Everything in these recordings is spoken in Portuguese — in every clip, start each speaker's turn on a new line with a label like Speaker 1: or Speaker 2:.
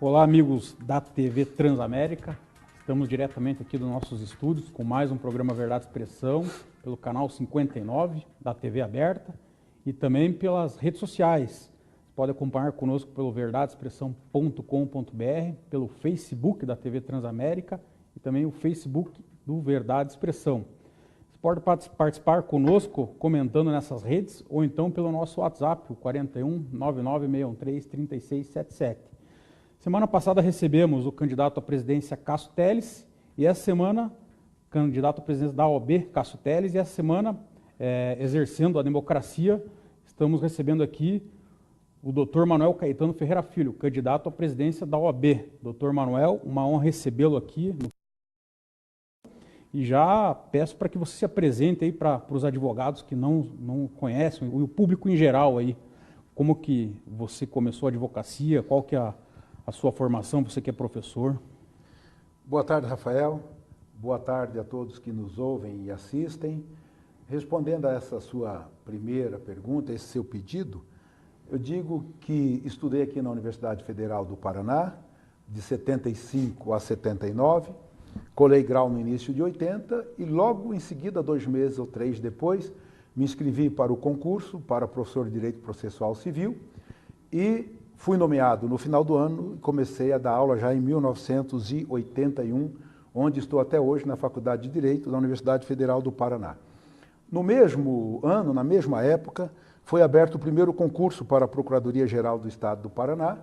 Speaker 1: Olá, amigos da TV Transamérica. Estamos diretamente aqui dos nossos estúdios com mais um programa Verdade e Expressão pelo canal 59 da TV Aberta e também pelas redes sociais. Você pode acompanhar conosco pelo verdadeexpressão.com.br, pelo Facebook da TV Transamérica e também o Facebook do Verdade e Expressão. Você pode participar conosco comentando nessas redes ou então pelo nosso WhatsApp, o 41 99613 3677. Semana passada recebemos o candidato à presidência Cássio Telles e essa semana, candidato à presidência da OAB, Cássio Telles, e essa semana, exercendo a democracia, estamos recebendo aqui o Dr. Manuel Caetano Ferreira Filho, candidato à presidência da OAB. Dr. Manuel, uma honra recebê-lo aqui. E já peço para que você se apresente aí para os advogados que não conhecem, e o público em geral aí, como que você começou a advocacia, qual que é a sua formação, você que é professor.
Speaker 2: Boa tarde, Rafael. Boa tarde a todos que nos ouvem e assistem. Respondendo a essa sua primeira pergunta, esse seu pedido, eu digo que estudei aqui na Universidade Federal do Paraná, de 75 a 79, colei grau no início de 80 e logo em seguida, 2 meses ou 3 depois, me inscrevi para o concurso para professor de Direito Processual Civil e fui nomeado no final do ano e comecei a dar aula já em 1981, onde estou até hoje na Faculdade de Direito da Universidade Federal do Paraná. No mesmo ano, na mesma época, foi aberto o primeiro concurso para a Procuradoria-Geral do Estado do Paraná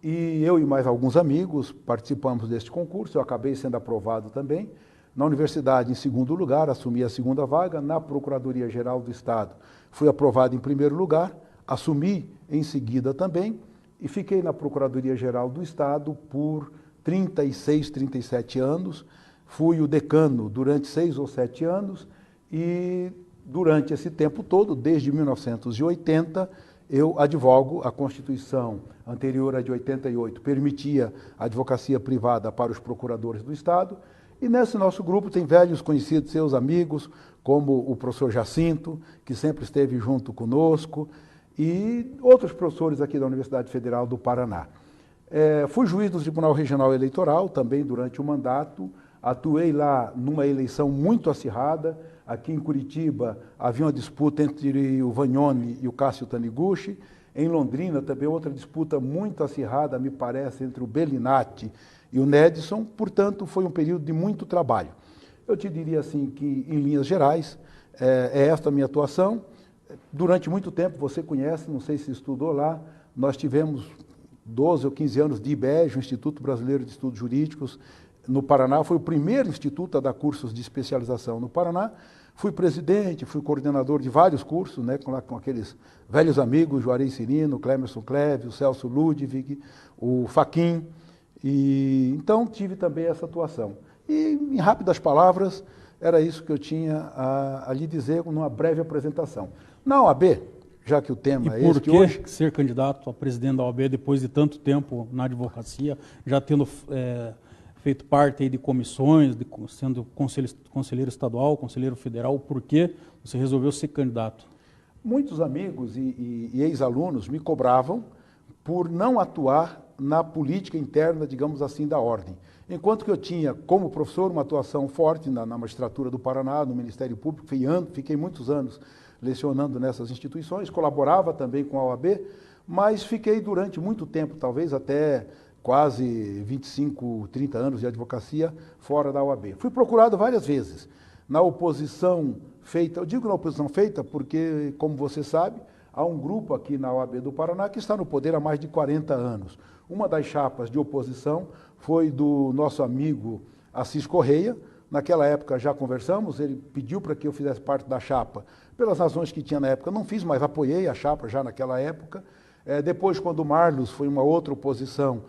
Speaker 2: e eu e mais alguns amigos participamos deste concurso, eu acabei sendo aprovado também. Na universidade, em segundo lugar, assumi a segunda vaga, na Procuradoria-Geral do Estado fui aprovado em primeiro lugar, assumi em seguida também, e fiquei na Procuradoria-Geral do Estado por 36, 37 anos. Fui o decano durante 6 ou 7 anos e durante esse tempo todo, desde 1980, eu advogo. A Constituição anterior à de 88 permitia a advocacia privada para os procuradores do Estado. E nesse nosso grupo tem velhos conhecidos, seus amigos, como o professor Jacinto, que sempre esteve junto conosco, e outros professores aqui da Universidade Federal do Paraná. Fui juiz do Tribunal Regional Eleitoral também durante o mandato, atuei lá numa eleição muito acirrada. Aqui em Curitiba havia uma disputa entre o Vagnoni e o Cássio Taniguchi. Em Londrina também outra disputa muito acirrada, me parece, entre o Bellinati e o Nedson. Portanto, foi um período de muito trabalho. Eu te diria assim que, em linhas gerais, é esta a minha atuação. Durante muito tempo, você conhece, não sei se estudou lá, nós tivemos 12 ou 15 anos de IBEJ, o Instituto Brasileiro de Estudos Jurídicos, no Paraná. Foi o primeiro instituto a dar cursos de especialização no Paraná. Fui presidente, fui coordenador de vários cursos, né, com aqueles velhos amigos, Juarez Cirino, Clemerson Cleve, o Celso Ludwig, o Faquin. E então tive também essa atuação. E, em rápidas palavras, era isso que eu tinha a lhe dizer numa breve apresentação. Na OAB, já que o tema é esse de hoje...
Speaker 1: E por que ser candidato a presidente da OAB depois de tanto tempo na advocacia, já tendo feito parte aí de comissões, sendo conselheiro estadual, conselheiro federal, por que você resolveu ser candidato?
Speaker 2: Muitos amigos e ex-alunos me cobravam por não atuar na política interna, digamos assim, da ordem. Enquanto que eu tinha, como professor, uma atuação forte na magistratura do Paraná, no Ministério Público, fiquei muitos anos lecionando nessas instituições, colaborava também com a OAB, mas fiquei durante muito tempo, talvez até quase 25, 30 anos de advocacia fora da OAB. Fui procurado várias vezes na oposição feita, eu digo na oposição feita porque, como você sabe, há um grupo aqui na OAB do Paraná que está no poder há mais de 40 anos. Uma das chapas de oposição foi do nosso amigo Assis Correia. Naquela época já conversamos, ele pediu para que eu fizesse parte da chapa, pelas razões que tinha na época, não fiz, mas apoiei a chapa já naquela época. Depois, quando o Marlos foi uma outra oposição,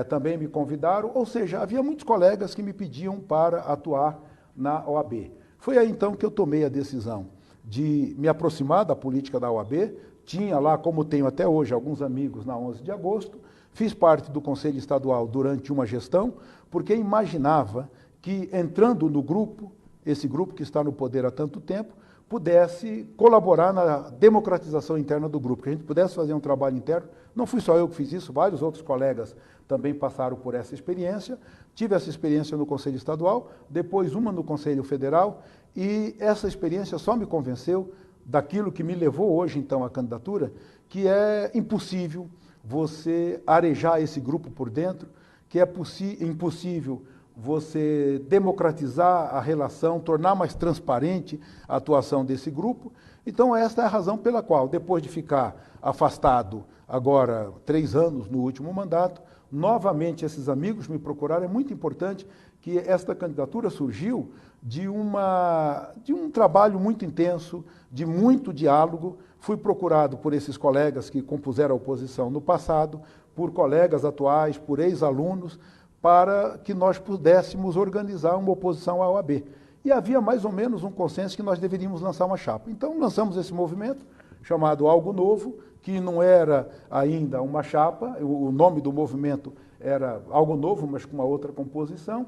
Speaker 2: também me convidaram, ou seja, havia muitos colegas que me pediam para atuar na OAB. Foi aí então que eu tomei a decisão de me aproximar da política da OAB, tinha lá, como tenho até hoje, alguns amigos na 11 de agosto, fiz parte do Conselho Estadual durante uma gestão, porque imaginava que, entrando no grupo, esse grupo que está no poder há tanto tempo pudesse colaborar na democratização interna do grupo, que a gente pudesse fazer um trabalho interno. Não fui só eu que fiz isso, vários outros colegas também passaram por essa experiência. Tive essa experiência no Conselho Estadual, depois uma no Conselho Federal, e essa experiência só me convenceu daquilo que me levou hoje, então, à candidatura, que é impossível você arejar esse grupo por dentro, que é impossível você democratizar a relação, tornar mais transparente a atuação desse grupo. Então, esta é a razão pela qual, depois de ficar afastado agora 3 anos no último mandato, novamente esses amigos me procuraram. É muito importante que esta candidatura surgiu de um trabalho muito intenso, de muito diálogo. Fui procurado por esses colegas que compuseram a oposição no passado, por colegas atuais, por ex-alunos, para que nós pudéssemos organizar uma oposição à OAB. E havia mais ou menos um consenso que nós deveríamos lançar uma chapa. Então, lançamos esse movimento, chamado Algo Novo, que não era ainda uma chapa, o nome do movimento era Algo Novo, mas com uma outra composição,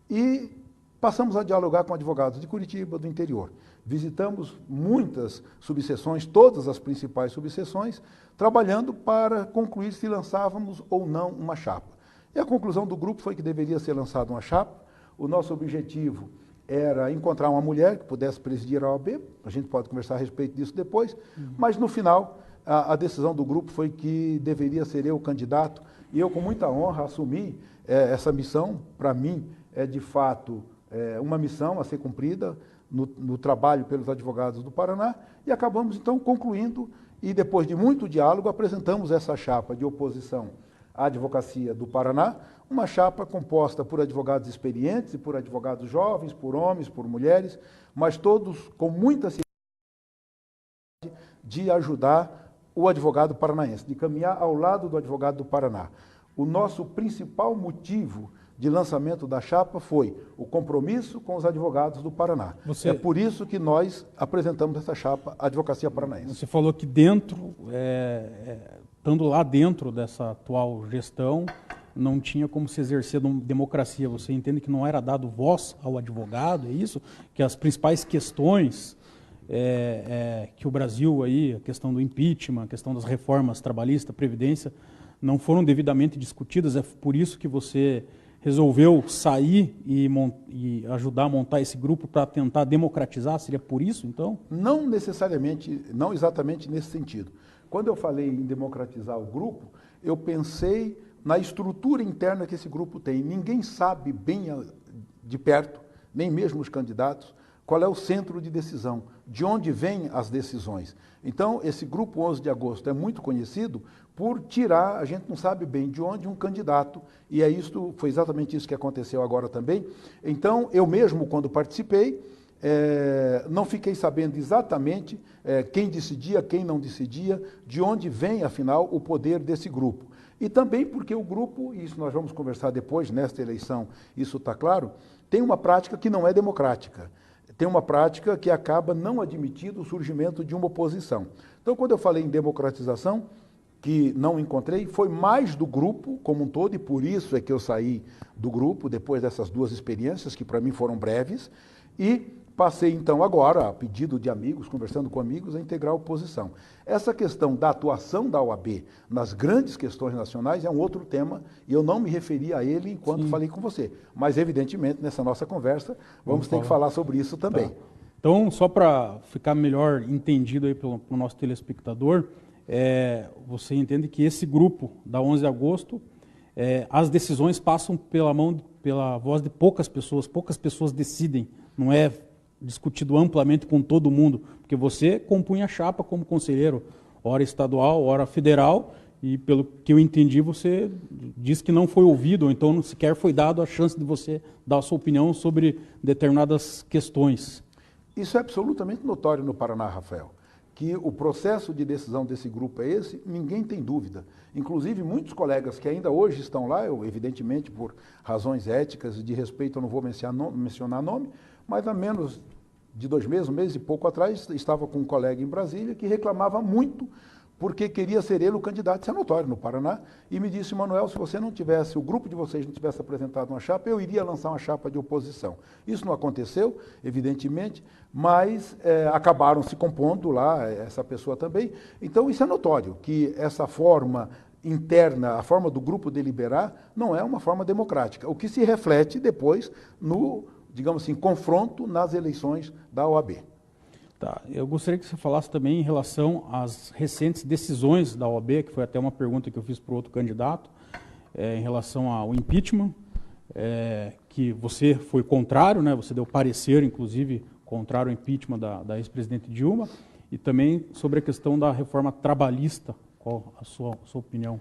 Speaker 2: e passamos a dialogar com advogados de Curitiba, do interior. Visitamos muitas subseções, todas as principais subseções, trabalhando para concluir se lançávamos ou não uma chapa. E a conclusão do grupo foi que deveria ser lançada uma chapa. O nosso objetivo era encontrar uma mulher que pudesse presidir a OAB, a gente pode conversar a respeito disso depois, mas no final a decisão do grupo foi que deveria ser eu o candidato, e eu com muita honra assumi essa missão. Para mim é de fato uma missão a ser cumprida no trabalho pelos advogados do Paraná, e acabamos então concluindo, e depois de muito diálogo apresentamos essa chapa de oposição à advocacia do Paraná, uma chapa composta por advogados experientes e por advogados jovens, por homens, por mulheres, mas todos com muita seriedade de ajudar o advogado paranaense, de caminhar ao lado do advogado do Paraná. O nosso principal motivo de lançamento da chapa foi o compromisso com os advogados do Paraná. É por isso que nós apresentamos essa chapa, Advocacia Paranaense.
Speaker 1: Você falou que dentro, estando lá dentro dessa atual gestão, não tinha como se exercer democracia. Você entende que não era dado voz ao advogado, é isso? Que as principais questões que o Brasil, aí, a questão do impeachment, a questão das reformas trabalhistas, previdência, não foram devidamente discutidas. É por isso que você resolveu sair e ajudar a montar esse grupo para tentar democratizar? Seria por isso, então?
Speaker 2: Não necessariamente, não exatamente nesse sentido. Quando eu falei em democratizar o grupo, eu pensei na estrutura interna que esse grupo tem. Ninguém sabe bem de perto, nem mesmo os candidatos, qual é o centro de decisão, de onde vêm as decisões. Então, esse grupo 11 de agosto é muito conhecido por tirar, a gente não sabe bem de onde, um candidato, e foi exatamente isso que aconteceu agora também. Então, eu mesmo, quando participei, não fiquei sabendo exatamente quem decidia, quem não decidia, de onde vem, afinal, o poder desse grupo. E também porque o grupo, e isso nós vamos conversar depois, nesta eleição, isso está claro, tem uma prática que não é democrática. Tem uma prática que acaba não admitindo o surgimento de uma oposição. Então, quando eu falei em democratização, que não encontrei, foi mais do grupo como um todo, e por isso é que eu saí do grupo, depois dessas 2 experiências, que para mim foram breves, e passei então agora, a pedido de amigos, conversando com amigos, a integrar a oposição. Essa questão da atuação da OAB nas grandes questões nacionais é um outro tema, e eu não me referi a ele enquanto falei com você. Mas, evidentemente, nessa nossa conversa, vamos ter que falar sobre isso também.
Speaker 1: Tá. Então, só para ficar melhor entendido aí pelo nosso telespectador, você entende que esse grupo da 11 de agosto, as decisões passam pela voz de poucas pessoas decidem, não é discutido amplamente com todo mundo, porque você compunha a chapa como conselheiro, ora estadual, ora federal, e pelo que eu entendi, você diz que não foi ouvido, ou então sequer foi dado a chance de você dar a sua opinião sobre determinadas questões.
Speaker 2: Isso é absolutamente notório no Paraná, Rafael. Que o processo de decisão desse grupo é esse, ninguém tem dúvida. Inclusive, muitos colegas que ainda hoje estão lá, eu, evidentemente, por razões éticas e de respeito, eu não vou mencionar nome, mas há menos de 2 meses, um mês e pouco atrás, estava com um colega em Brasília que reclamava muito porque queria ser ele o candidato, isso é notório no Paraná, e me disse: Manuel, se você não tivesse, o grupo de vocês não tivesse apresentado uma chapa, eu iria lançar uma chapa de oposição. Isso não aconteceu, evidentemente, mas acabaram se compondo lá, essa pessoa também. Então isso é notório, que essa forma interna, a forma do grupo deliberar, não é uma forma democrática, o que se reflete depois no, digamos assim, confronto nas eleições da OAB.
Speaker 1: Tá. Eu gostaria que você falasse também em relação às recentes decisões da OAB, que foi até uma pergunta que eu fiz para o outro candidato, em relação ao impeachment, que você foi contrário, né? Você deu parecer, inclusive, contrário ao impeachment da ex-presidente Dilma, e também sobre a questão da reforma trabalhista. Qual a sua opinião?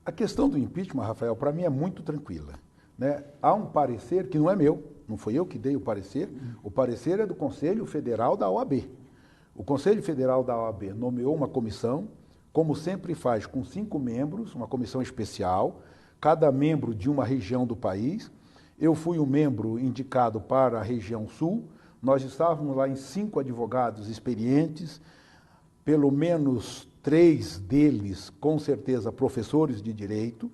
Speaker 2: A questão do impeachment, Rafael, para mim é muito tranquila, né? Há um parecer que não é meu, não foi eu que dei o parecer é do Conselho Federal da OAB. O Conselho Federal da OAB nomeou uma comissão, como sempre faz, com 5 membros, uma comissão especial, cada membro de uma região do país. Eu fui um membro indicado para a região sul, nós estávamos lá em 5 advogados experientes, pelo menos 3 deles, com certeza, professores de direito,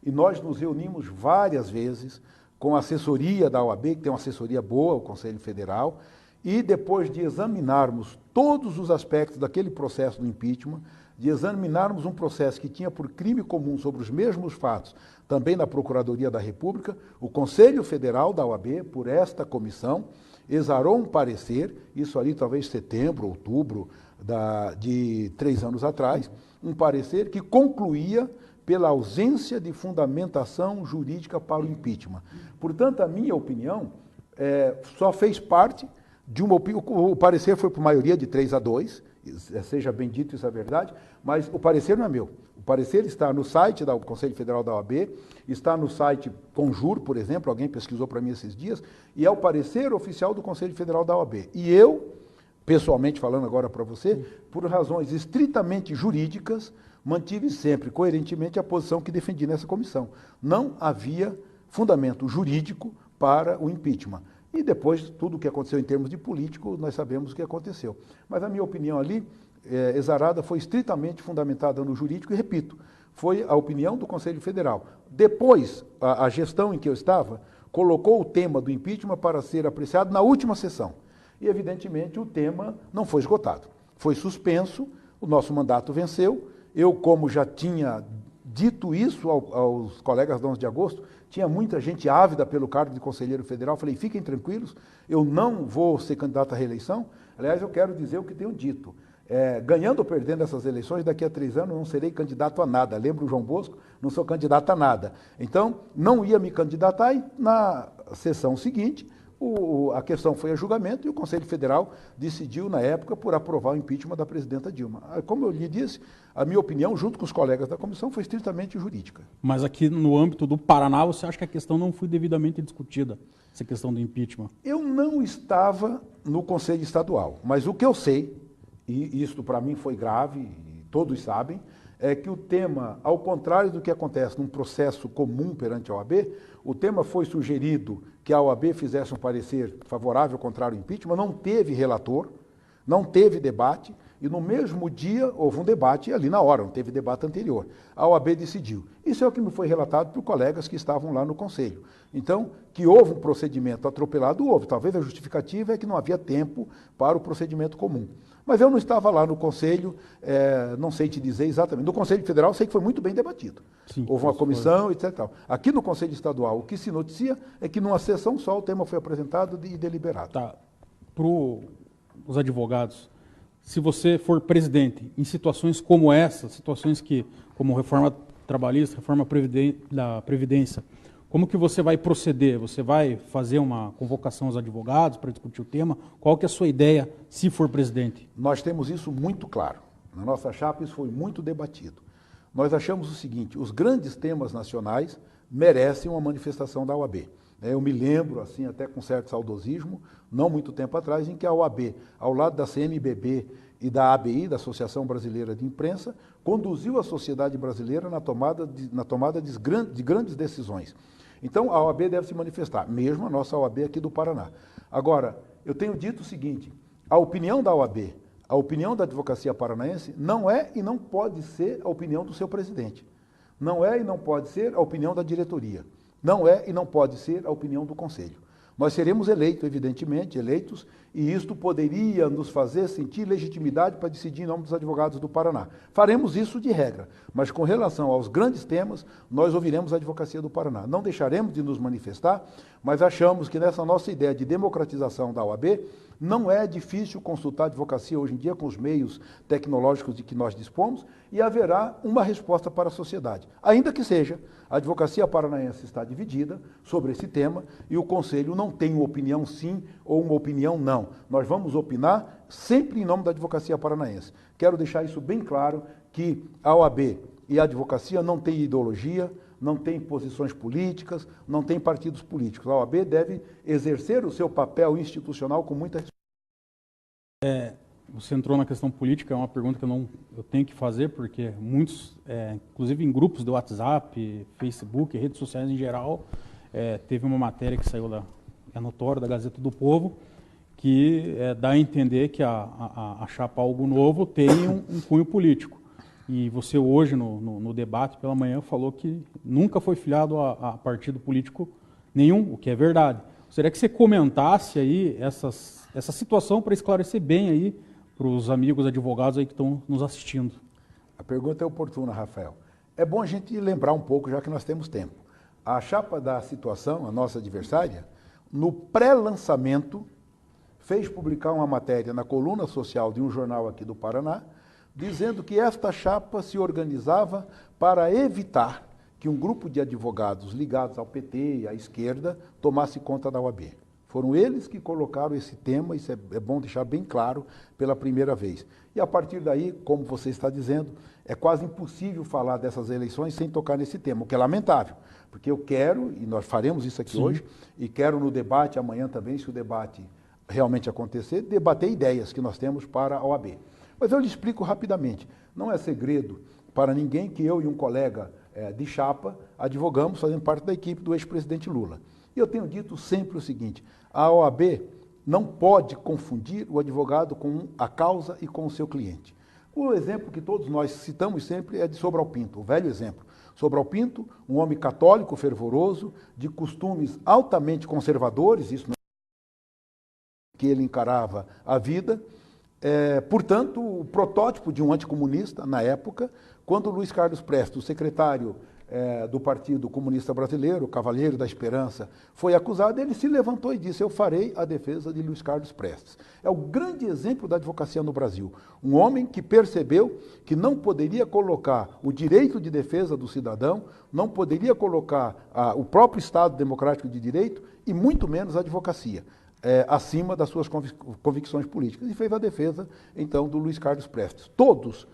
Speaker 2: e nós nos reunimos várias vezes com a assessoria da OAB, que tem uma assessoria boa, o Conselho Federal, e depois de examinarmos todos os aspectos daquele processo do impeachment, de examinarmos um processo que tinha por crime comum sobre os mesmos fatos, também na Procuradoria da República, o Conselho Federal da OAB, por esta comissão, exarou um parecer, isso ali talvez setembro, outubro, de 3 anos atrás, um parecer que concluía pela ausência de fundamentação jurídica para o impeachment. Portanto, a minha opinião só fez parte de uma opinião. O parecer foi por maioria de 3-2, seja bem dito, isso é verdade, mas o parecer não é meu. O parecer está no site do Conselho Federal da OAB, está no site Conjur, por exemplo, alguém pesquisou para mim esses dias, e é o parecer oficial do Conselho Federal da OAB. E eu, pessoalmente falando agora para você, por razões estritamente jurídicas, mantive sempre, coerentemente, a posição que defendi nessa comissão. Não havia fundamento jurídico para o impeachment. E depois, tudo o que aconteceu em termos de político, nós sabemos o que aconteceu. Mas a minha opinião ali, exarada, foi estritamente fundamentada no jurídico, e repito, foi a opinião do Conselho Federal. Depois, a gestão em que eu estava, colocou o tema do impeachment para ser apreciado na última sessão. E, evidentemente, o tema não foi esgotado. Foi suspenso, o nosso mandato venceu. Eu, como já tinha dito isso aos colegas do 11 de agosto, tinha muita gente ávida pelo cargo de conselheiro federal, falei: fiquem tranquilos, eu não vou ser candidato à reeleição. Aliás, eu quero dizer o que tenho dito. Ganhando ou perdendo essas eleições, daqui a 3 anos não serei candidato a nada. Lembra o João Bosco? Não sou candidato a nada. Então, não ia me candidatar, e na sessão seguinte, a questão foi a julgamento, e o Conselho Federal decidiu, na época, por aprovar o impeachment da presidenta Dilma. Como eu lhe disse, a minha opinião, junto com os colegas da comissão, foi estritamente jurídica.
Speaker 1: Mas aqui no âmbito do Paraná, você acha que a questão não foi devidamente discutida, essa questão do impeachment?
Speaker 2: Eu não estava no Conselho Estadual, mas o que eu sei, e isso para mim foi grave, e todos sabem, é que o tema, ao contrário do que acontece num processo comum perante a OAB, o tema foi sugerido que a OAB fizesse um parecer favorável ou contrário ao impeachment, não teve relator, não teve debate, e no mesmo dia houve um debate ali na hora, não teve debate anterior. A OAB decidiu. Isso é o que me foi relatado por colegas que estavam lá no Conselho. Então, que houve um procedimento atropelado, houve. Talvez a justificativa é que não havia tempo para o procedimento comum. Mas eu não estava lá no Conselho, não sei te dizer exatamente. No Conselho Federal, sei que foi muito bem debatido. Sim, houve uma comissão, etc. Aqui no Conselho Estadual, o que se noticia é que numa sessão só o tema foi apresentado e deliberado.
Speaker 1: Tá. Para os advogados, se você for presidente em situações como essa, situações como reforma trabalhista, reforma da Previdência, como que você vai proceder? Você vai fazer uma convocação aos advogados para discutir o tema? Qual que é a sua ideia, se for presidente?
Speaker 2: Nós temos isso muito claro. Na nossa chapa isso foi muito debatido. Nós achamos o seguinte: os grandes temas nacionais merecem uma manifestação da OAB. Eu me lembro, assim, até com certo saudosismo, não muito tempo atrás, em que a OAB, ao lado da CNBB e da ABI, da Associação Brasileira de Imprensa, conduziu a sociedade brasileira na tomada de grandes decisões. Então, a OAB deve se manifestar, mesmo a nossa OAB aqui do Paraná. Agora, eu tenho dito o seguinte: a opinião da OAB, a opinião da advocacia paranaense não é e não pode ser a opinião do seu presidente. Não é e não pode ser a opinião da diretoria. Não é e não pode ser a opinião do conselho. Nós seremos eleitos, evidentemente, e isto poderia nos fazer sentir legitimidade para decidir em nome dos advogados do Paraná. Faremos isso de regra, mas com relação aos grandes temas, nós ouviremos a advocacia do Paraná. Não deixaremos de nos manifestar, mas achamos que nessa nossa ideia de democratização da OAB, não é difícil consultar a advocacia hoje em dia com os meios tecnológicos de que nós dispomos e haverá uma resposta para a sociedade. Ainda que seja, a advocacia paranaense está dividida sobre esse tema e o Conselho não tem uma opinião sim ou uma opinião não. Nós vamos opinar sempre em nome da advocacia paranaense. Quero deixar isso bem claro, que a OAB e a advocacia não têm ideologia, não tem posições políticas, não tem partidos políticos. A OAB deve exercer o seu papel institucional com muita responsabilidade.
Speaker 1: Você entrou na questão política, é uma pergunta que eu tenho que fazer, porque muitos, inclusive em grupos do WhatsApp, Facebook, redes sociais em geral, teve uma matéria que saiu é notória, da Gazeta do Povo, que dá a entender que a chapa Algo Novo tem um cunho político. E você hoje, no debate pela manhã, falou que nunca foi filiado a partido político nenhum, o que é verdade. Gostaria que você comentasse aí essa situação para esclarecer bem aí para os amigos advogados aí que estão nos assistindo.
Speaker 2: A pergunta é oportuna, Rafael. É bom a gente lembrar um pouco, já que nós temos tempo. A chapa da situação, a nossa adversária, no pré-lançamento, fez publicar uma matéria na coluna social de um jornal aqui do Paraná, dizendo que esta chapa se organizava para evitar que um grupo de advogados ligados ao PT e à esquerda tomasse conta da OAB. Foram eles que colocaram esse tema, isso é bom deixar bem claro, pela primeira vez. E a partir daí, como você está dizendo, é quase impossível falar dessas eleições sem tocar nesse tema, o que é lamentável, porque eu quero, e nós faremos isso aqui hoje, e quero no debate amanhã também, se o debate realmente acontecer, debater ideias que nós temos para a OAB. Mas eu lhe explico rapidamente. Não é segredo para ninguém que eu e um colega de chapa advogamos fazendo parte da equipe do ex-presidente Lula. E eu tenho dito sempre o seguinte, a OAB não pode confundir o advogado com a causa e com o seu cliente. O exemplo que todos nós citamos sempre é de Sobral Pinto, o velho exemplo. Sobral Pinto, um homem católico fervoroso, de costumes altamente conservadores, isso não é que ele encarava a vida, portanto, o protótipo de um anticomunista, na época, quando Luiz Carlos Prestes, o secretário do Partido Comunista Brasileiro, Cavaleiro da Esperança, foi acusado, ele se levantou e disse, eu farei a defesa de Luiz Carlos Prestes. É o grande exemplo da advocacia no Brasil. Um homem que percebeu que não poderia colocar o direito de defesa do cidadão, não poderia colocar o próprio Estado democrático de direito e muito menos a advocacia. Acima das suas convicções políticas, e fez a defesa, então, do Luiz Carlos Prestes. Todos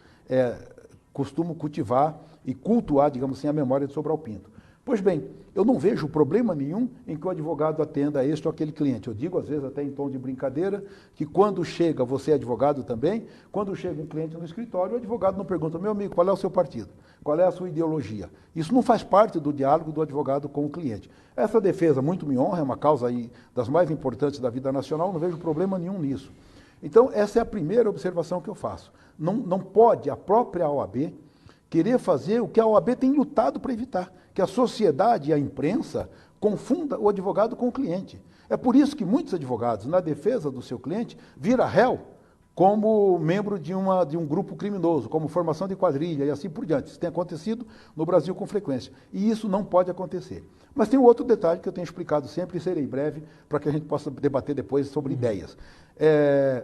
Speaker 2: costumam cultivar e cultuar, digamos assim, a memória de Sobral Pinto. Pois bem, eu não vejo problema nenhum em que o advogado atenda a este ou aquele cliente. Eu digo, às vezes, até em tom de brincadeira, que quando chega, você é advogado também, quando chega um cliente no escritório, o advogado não pergunta, meu amigo, qual é o seu partido? Qual é a sua ideologia? Isso não faz parte do diálogo do advogado com o cliente. Essa defesa muito me honra, é uma causa aí das mais importantes da vida nacional, não vejo problema nenhum nisso. Então, essa é a primeira observação que eu faço. Não pode a própria OAB querer fazer o que a OAB tem lutado para evitar, que a sociedade e a imprensa confunda o advogado com o cliente. É por isso que muitos advogados, na defesa do seu cliente, viram réu como membro de um grupo criminoso, como formação de quadrilha e assim por diante. Isso tem acontecido no Brasil com frequência. E isso não pode acontecer. Mas tem um outro detalhe que eu tenho explicado sempre e serei breve para que a gente possa debater depois sobre ideias.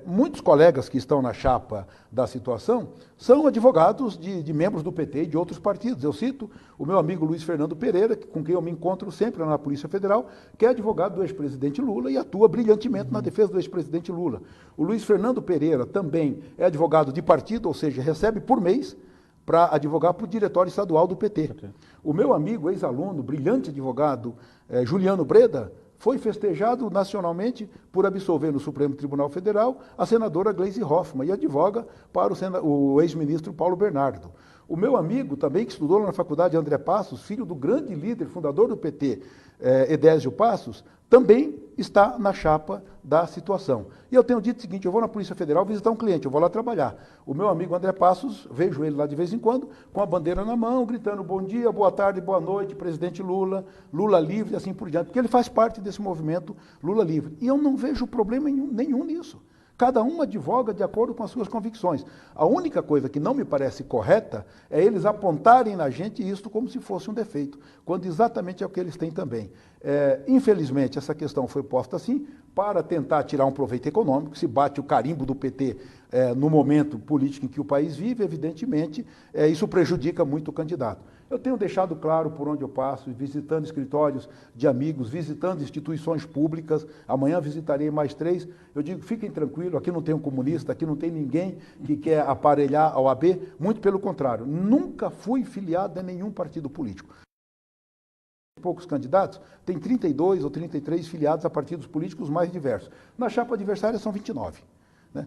Speaker 2: Muitos colegas que estão na chapa da situação são advogados de membros do PT e de outros partidos. Eu cito o meu amigo Luiz Fernando Pereira, com quem eu me encontro sempre na Polícia Federal, que é advogado do ex-presidente Lula e atua brilhantemente na defesa do ex-presidente Lula. O Luiz Fernando Pereira também é advogado de partido, ou seja, recebe por mês para advogar para o diretório estadual do PT. O meu amigo, ex-aluno, brilhante advogado, Juliano Breda, foi festejado nacionalmente por absolver no Supremo Tribunal Federal a senadora Gleisi Hoffmann e advoga para o ex-ministro Paulo Bernardo. O meu amigo também, que estudou na Faculdade André Passos, filho do grande líder, fundador do PT, Edésio Passos, também está na chapa da situação. E eu tenho dito o seguinte, eu vou na Polícia Federal visitar um cliente, eu vou lá trabalhar. O meu amigo André Passos, vejo ele lá de vez em quando, com a bandeira na mão, gritando bom dia, boa tarde, boa noite, presidente Lula, Lula livre, assim por diante, porque ele faz parte desse movimento Lula livre. E eu não vejo problema nenhum nisso. Cada um advoga de acordo com as suas convicções. A única coisa que não me parece correta é eles apontarem na gente isso como se fosse um defeito, quando exatamente é o que eles têm também. Infelizmente, essa questão foi posta assim para tentar tirar um proveito econômico. Se bate o carimbo do PT no momento político em que o país vive, evidentemente, isso prejudica muito o candidato. Eu tenho deixado claro por onde eu passo, visitando escritórios de amigos, visitando instituições públicas, amanhã visitarei mais 3, eu digo, fiquem tranquilos, aqui não tem um comunista, aqui não tem ninguém que quer aparelhar a OAB, muito pelo contrário, nunca fui filiado a nenhum partido político. Poucos candidatos, tem 32 ou 33 filiados a partidos políticos mais diversos. Na chapa adversária são 29.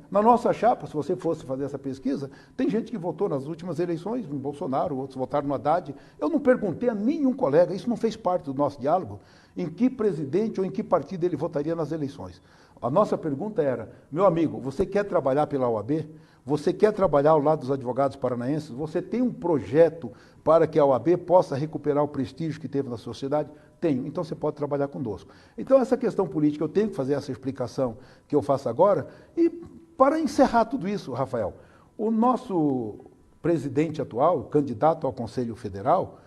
Speaker 2: Na nossa chapa, se você fosse fazer essa pesquisa, tem gente que votou nas últimas eleições em Bolsonaro, outros votaram no Haddad. Eu não perguntei a nenhum colega, isso não fez parte do nosso diálogo, em que presidente ou em que partido ele votaria nas eleições. A nossa pergunta era, meu amigo, você quer trabalhar pela OAB? Você quer trabalhar ao lado dos advogados paranaenses? Você tem um projeto para que a OAB possa recuperar o prestígio que teve na sociedade? Tenho, então você pode trabalhar conosco. Então essa questão política, eu tenho que fazer essa explicação que eu faço agora. E para encerrar tudo isso, Rafael, o nosso presidente atual, candidato ao Conselho Federal,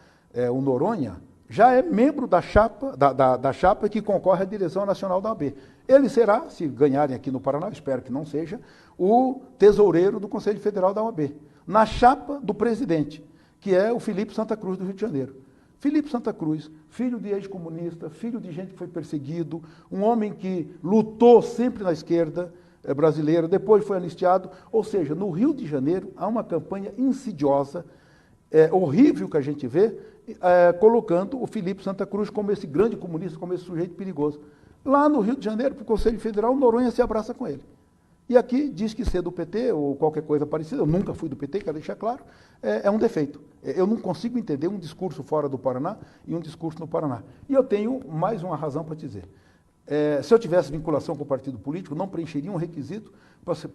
Speaker 2: o Noronha, já é membro da chapa que concorre à direção nacional da OAB. Ele será, se ganharem aqui no Paraná, espero que não seja, o tesoureiro do Conselho Federal da OAB, na chapa do presidente, que é o Felipe Santa Cruz do Rio de Janeiro. Felipe Santa Cruz, filho de ex-comunista, filho de gente que foi perseguido, um homem que lutou sempre na esquerda brasileira, depois foi anistiado, ou seja, no Rio de Janeiro há uma campanha insidiosa, horrível que a gente vê, colocando o Felipe Santa Cruz como esse grande comunista, como esse sujeito perigoso. Lá no Rio de Janeiro, para o Conselho Federal, o Noronha se abraça com ele. E aqui diz que ser do PT ou qualquer coisa parecida, eu nunca fui do PT, quero deixar claro, é um defeito. Eu não consigo entender um discurso fora do Paraná e um discurso no Paraná. E eu tenho mais uma razão para te dizer. Se eu tivesse vinculação com o partido político, não preencheria um requisito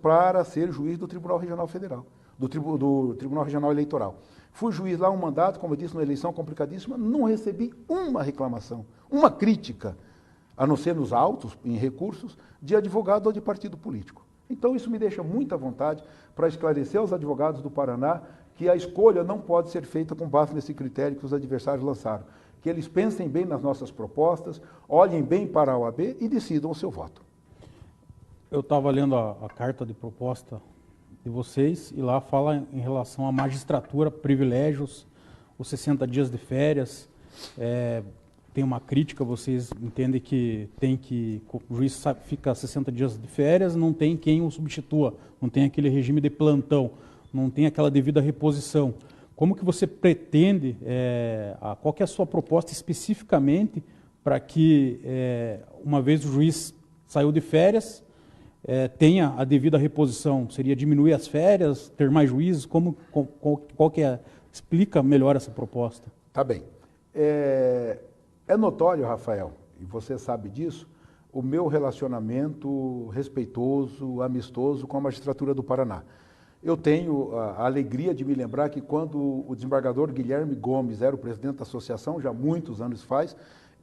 Speaker 2: para ser juiz do Tribunal Regional Federal, do Tribunal Regional Eleitoral. Fui juiz lá um mandato, como eu disse, numa eleição complicadíssima, não recebi uma reclamação, uma crítica, a não ser nos autos, em recursos, de advogado ou de partido político. Então isso me deixa muita vontade para esclarecer aos advogados do Paraná que a escolha não pode ser feita com base nesse critério que os adversários lançaram. Que eles pensem bem nas nossas propostas, olhem bem para a OAB e decidam o seu voto.
Speaker 1: Eu estava lendo a carta de proposta de vocês e lá fala em relação à magistratura, privilégios, os 60 dias de férias. Tem uma crítica, vocês entendem que o juiz fica 60 dias de férias, não tem quem o substitua, não tem aquele regime de plantão, não tem aquela devida reposição. Como que você pretende, qual que é a sua proposta especificamente para que, uma vez o juiz saiu de férias, tenha a devida reposição? Seria diminuir as férias, ter mais juízes? Qual que é? Explica melhor essa proposta.
Speaker 2: Tá bem. É notório, Rafael, e você sabe disso, o meu relacionamento respeitoso, amistoso com a magistratura do Paraná. Eu tenho a alegria de me lembrar que quando o desembargador Guilherme Gomes era o presidente da associação, já muitos anos faz,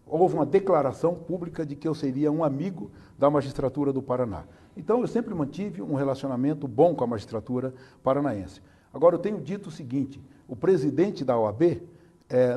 Speaker 2: houve uma declaração pública de que eu seria um amigo da magistratura do Paraná. Então eu sempre mantive um relacionamento bom com a magistratura paranaense. Agora eu tenho dito o seguinte, o presidente da OAB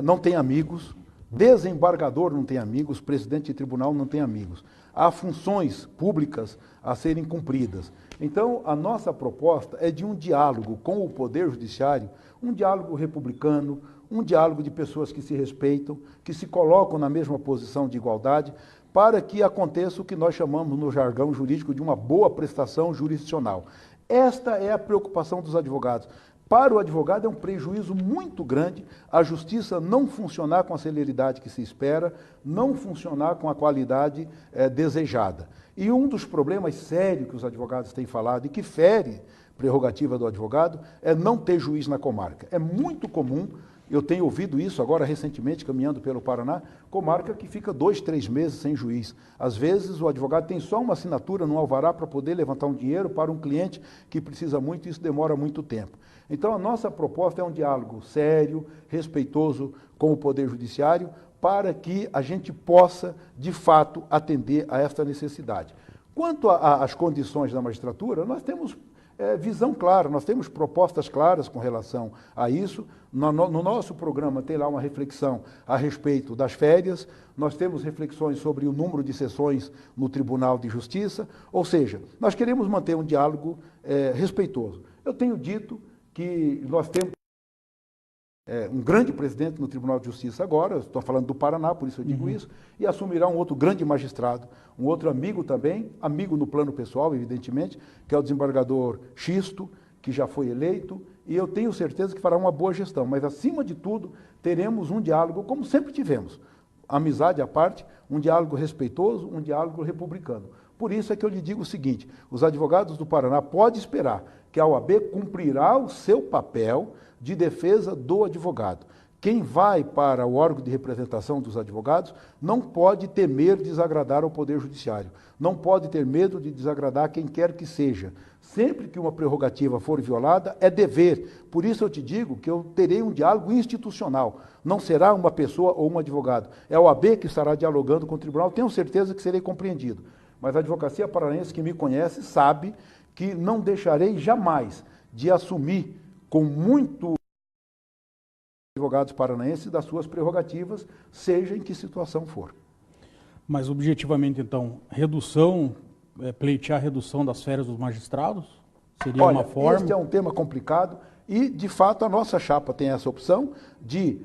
Speaker 2: não tem amigos, desembargador não tem amigos, presidente de tribunal não tem amigos. Há funções públicas a serem cumpridas. Então, a nossa proposta é de um diálogo com o Poder Judiciário, um diálogo republicano, um diálogo de pessoas que se respeitam, que se colocam na mesma posição de igualdade, para que aconteça o que nós chamamos no jargão jurídico de uma boa prestação jurisdicional. Esta é a preocupação dos advogados. Para o advogado é um prejuízo muito grande a justiça não funcionar com a celeridade que se espera, não funcionar com a qualidade desejada. E um dos problemas sérios que os advogados têm falado e que fere prerrogativa do advogado é não ter juiz na comarca. É muito comum Eu tenho ouvido isso agora recentemente, caminhando pelo Paraná, comarca que fica 2, 3 meses sem juiz. Às vezes o advogado tem só uma assinatura no alvará para poder levantar um dinheiro para um cliente que precisa muito e isso demora muito tempo. Então a nossa proposta é um diálogo sério, respeitoso com o Poder Judiciário, para que a gente possa, de fato, atender a esta necessidade. Quanto às condições da magistratura, nós temos visão clara, nós temos propostas claras com relação a isso. No nosso programa tem lá uma reflexão a respeito das férias, nós temos reflexões sobre o número de sessões no Tribunal de Justiça, ou seja, nós queremos manter um diálogo respeitoso. Eu tenho dito que nós temos um grande presidente no Tribunal de Justiça agora, eu estou falando do Paraná, por isso eu digo isso, e assumirá um outro grande magistrado, um outro amigo também, amigo no plano pessoal, evidentemente, que é o desembargador Xisto, que já foi eleito, e eu tenho certeza que fará uma boa gestão, mas acima de tudo, teremos um diálogo, como sempre tivemos, amizade à parte, um diálogo respeitoso, um diálogo republicano. Por isso é que eu lhe digo o seguinte, os advogados do Paraná podem esperar que a OAB cumprirá o seu papel de defesa do advogado. Quem vai para o órgão de representação dos advogados não pode temer desagradar ao Poder Judiciário, não pode ter medo de desagradar quem quer que seja. Sempre que uma prerrogativa for violada, é dever. Por isso eu te digo que eu terei um diálogo institucional. Não será uma pessoa ou um advogado. É a OAB que estará dialogando com o tribunal. Tenho certeza que serei compreendido. Mas a advocacia paranaense que me conhece sabe que não deixarei jamais de assumir com muito advogados paranaenses das suas prerrogativas, seja em que situação for.
Speaker 1: Mas objetivamente, então, pleitear a redução das férias dos magistrados? Seria uma forma?
Speaker 2: Este é um tema complicado e, de fato, a nossa chapa tem essa opção de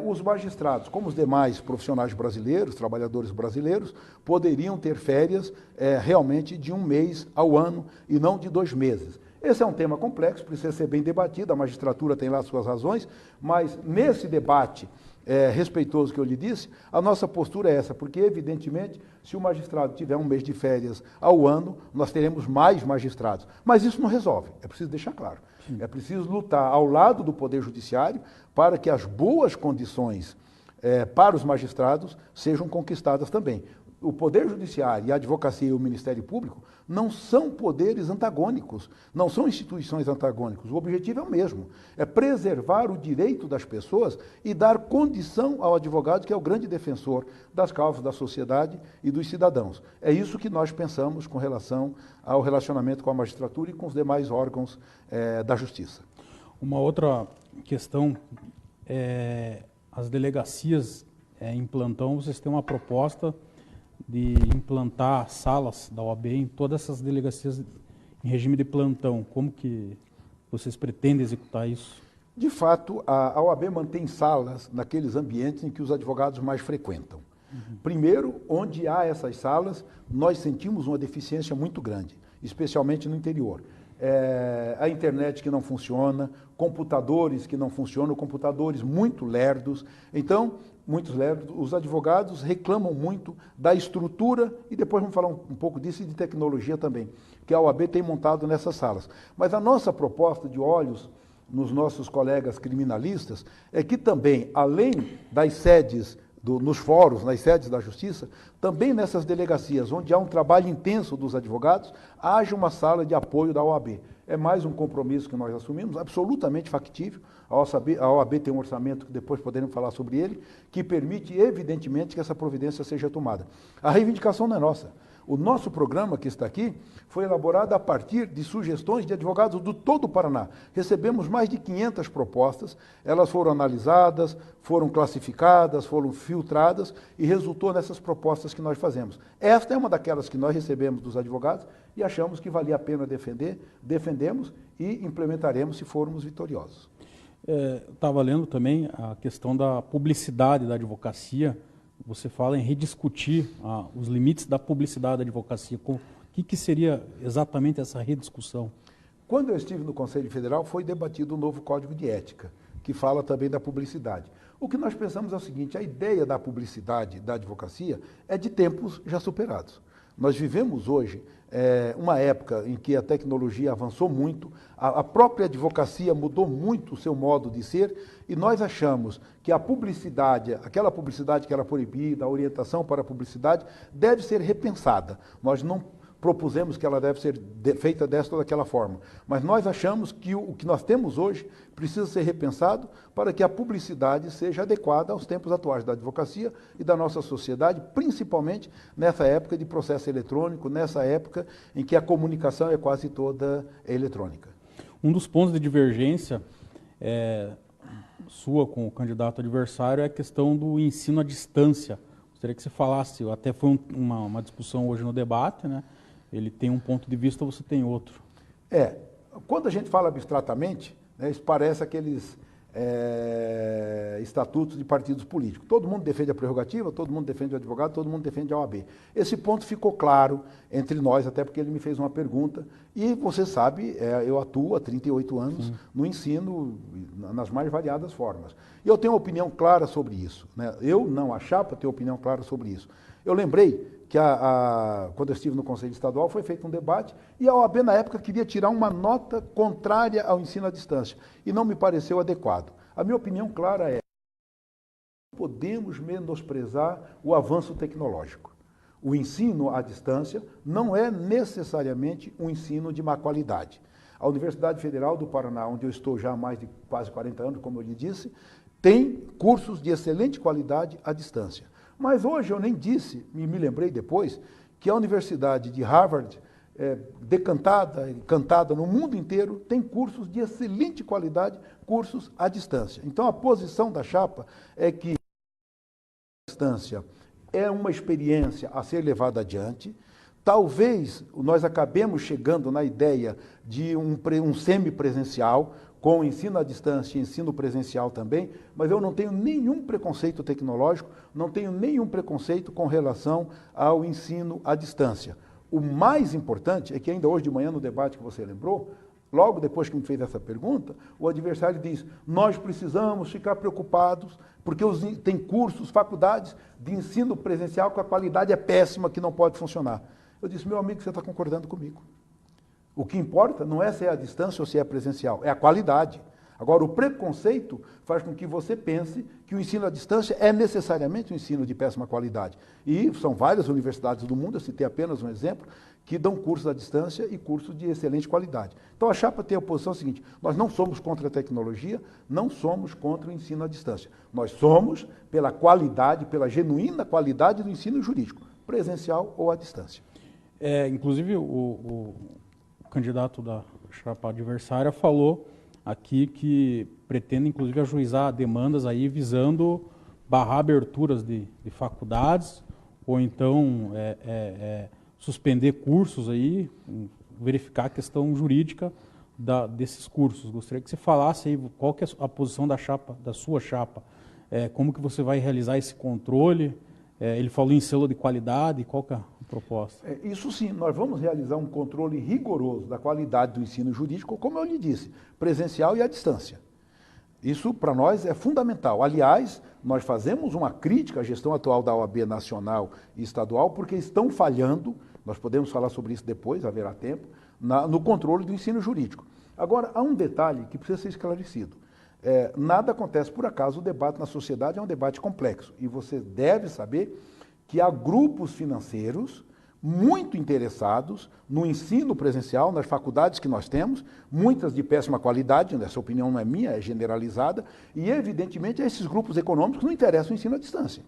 Speaker 2: os magistrados, como os demais profissionais brasileiros, trabalhadores brasileiros, poderiam ter férias realmente de 1 mês ao ano e não de 2 meses. Esse é um tema complexo, precisa ser bem debatido, a magistratura tem lá suas razões, mas nesse debate respeitoso que eu lhe disse, a nossa postura é essa, porque evidentemente, se o magistrado tiver 1 mês de férias ao ano, nós teremos mais magistrados. Mas isso não resolve, é preciso deixar claro. Sim. É preciso lutar ao lado do Poder Judiciário para que as boas condições para os magistrados sejam conquistadas também. O Poder Judiciário, a Advocacia e o Ministério Público não são poderes antagônicos, não são instituições antagônicas. O objetivo é o mesmo, é preservar o direito das pessoas e dar condição ao advogado, que é o grande defensor das causas da sociedade e dos cidadãos. É isso que nós pensamos com relação ao relacionamento com a magistratura e com os demais órgãos da Justiça.
Speaker 1: Uma outra questão as delegacias em plantão, vocês têm uma proposta de implantar salas da OAB em todas essas delegacias em regime de plantão. Como que vocês pretendem executar isso?
Speaker 2: De fato, a OAB mantém salas naqueles ambientes em que os advogados mais frequentam. Primeiro, onde há essas salas, nós sentimos uma deficiência muito grande, especialmente no interior. A internet que não funciona, computadores que não funcionam, computadores muito lerdos. Então, muitos lerdos, os advogados reclamam muito da estrutura, e depois vamos falar um pouco disso e de tecnologia também, que a OAB tem montado nessas salas. Mas a nossa proposta de olhos nos nossos colegas criminalistas é que também, além das sedes nos fóruns, nas sedes da Justiça, também nessas delegacias, onde há um trabalho intenso dos advogados, haja uma sala de apoio da OAB. É mais um compromisso que nós assumimos, absolutamente factível. A OAB tem um orçamento, que depois poderemos falar sobre ele, que permite, evidentemente, que essa providência seja tomada. A reivindicação não é nossa. O nosso programa, que está aqui, foi elaborado a partir de sugestões de advogados do todo o Paraná. Recebemos mais de 500 propostas, elas foram analisadas, foram classificadas, foram filtradas e resultou nessas propostas que nós fazemos. Esta é uma daquelas que nós recebemos dos advogados e achamos que valia a pena defender, defendemos e implementaremos se formos vitoriosos.
Speaker 1: Estava lendo também a questão da publicidade da advocacia. Você fala em rediscutir os limites da publicidade da advocacia. O que seria exatamente essa rediscussão?
Speaker 2: Quando eu estive no Conselho Federal, foi debatido o novo Código de Ética, que fala também da publicidade. O que nós pensamos é o seguinte: a ideia da publicidade da advocacia é de tempos já superados. Nós vivemos hoje uma época em que a tecnologia avançou muito, a própria advocacia mudou muito o seu modo de ser, e nós achamos que a publicidade, aquela publicidade que era proibida, a orientação para a publicidade, deve ser repensada. Nós não propusemos que ela deve ser feita desta ou daquela forma, mas nós achamos que o que nós temos hoje precisa ser repensado para que a publicidade seja adequada aos tempos atuais da advocacia e da nossa sociedade, principalmente nessa época de processo eletrônico, nessa época em que a comunicação é quase toda eletrônica.
Speaker 1: Um dos pontos de divergência sua com o candidato adversário é a questão do ensino à distância. Gostaria que você falasse, até foi uma discussão hoje no debate, né? Ele tem um ponto de vista, você tem outro.
Speaker 2: Quando a gente fala abstratamente, né, isso parece aqueles estatutos de partidos políticos. Todo mundo defende a prerrogativa, todo mundo defende o advogado, todo mundo defende a OAB. Esse ponto ficou claro entre nós, até porque ele me fez uma pergunta, e você sabe, eu atuo há 38 anos no ensino, nas mais variadas formas. E eu tenho uma opinião clara sobre isso, né? Eu, não, a chapa tem opinião clara sobre isso. Eu lembrei que quando eu estive no Conselho Estadual foi feito um debate e a OAB na época queria tirar uma nota contrária ao ensino à distância e não me pareceu adequado. A minha opinião clara é: não podemos menosprezar o avanço tecnológico. O ensino à distância não é necessariamente um ensino de má qualidade. A Universidade Federal do Paraná, onde eu estou já há mais de quase 40 anos, como eu lhe disse, tem cursos de excelente qualidade à distância. Mas hoje eu nem disse, me lembrei depois, que a Universidade de Harvard, decantada e cantada no mundo inteiro, tem cursos de excelente qualidade, cursos à distância. Então a posição da chapa é que a distância é uma experiência a ser levada adiante. Talvez nós acabemos chegando na ideia de um semipresencial, com ensino à distância e ensino presencial também, mas eu não tenho nenhum preconceito tecnológico, não tenho nenhum preconceito com relação ao ensino à distância. O mais importante é que ainda hoje de manhã, no debate que você lembrou, logo depois que me fez essa pergunta, o adversário diz: nós precisamos ficar preocupados porque tem cursos, faculdades de ensino presencial que a qualidade é péssima, que não pode funcionar. Eu disse: meu amigo, você está concordando comigo. O que importa não é se é à distância ou se é presencial, é a qualidade. Agora, o preconceito faz com que você pense que o ensino à distância é necessariamente um ensino de péssima qualidade. E são várias universidades do mundo, eu citei apenas um exemplo, que dão cursos à distância e cursos de excelente qualidade. Então, a chapa tem a posição seguinte: nós não somos contra a tecnologia, não somos contra o ensino à distância. Nós somos pela qualidade, pela genuína qualidade do ensino jurídico, presencial ou à distância.
Speaker 1: Inclusive, o candidato da chapa adversária falou aqui que pretende, inclusive, ajuizar demandas aí visando barrar aberturas de faculdades ou então suspender cursos aí, verificar a questão jurídica desses cursos. Gostaria que você falasse aí qual que é a posição da sua chapa, como que você vai realizar esse controle. Ele falou em selo de qualidade, qual que é a proposta?
Speaker 2: Isso sim, nós vamos realizar um controle rigoroso da qualidade do ensino jurídico, como eu lhe disse, presencial e à distância. Isso para nós é fundamental. Aliás, nós fazemos uma crítica à gestão atual da OAB nacional e estadual, porque estão falhando, nós podemos falar sobre isso depois, haverá tempo, no controle do ensino jurídico. Agora, há um detalhe que precisa ser esclarecido. Nada acontece por acaso, o debate na sociedade é um debate complexo. E você deve saber que há grupos financeiros muito interessados no ensino presencial, nas faculdades que nós temos, muitas de péssima qualidade, essa opinião não é minha, é generalizada, e evidentemente a esses grupos econômicos não interessa o ensino à distância.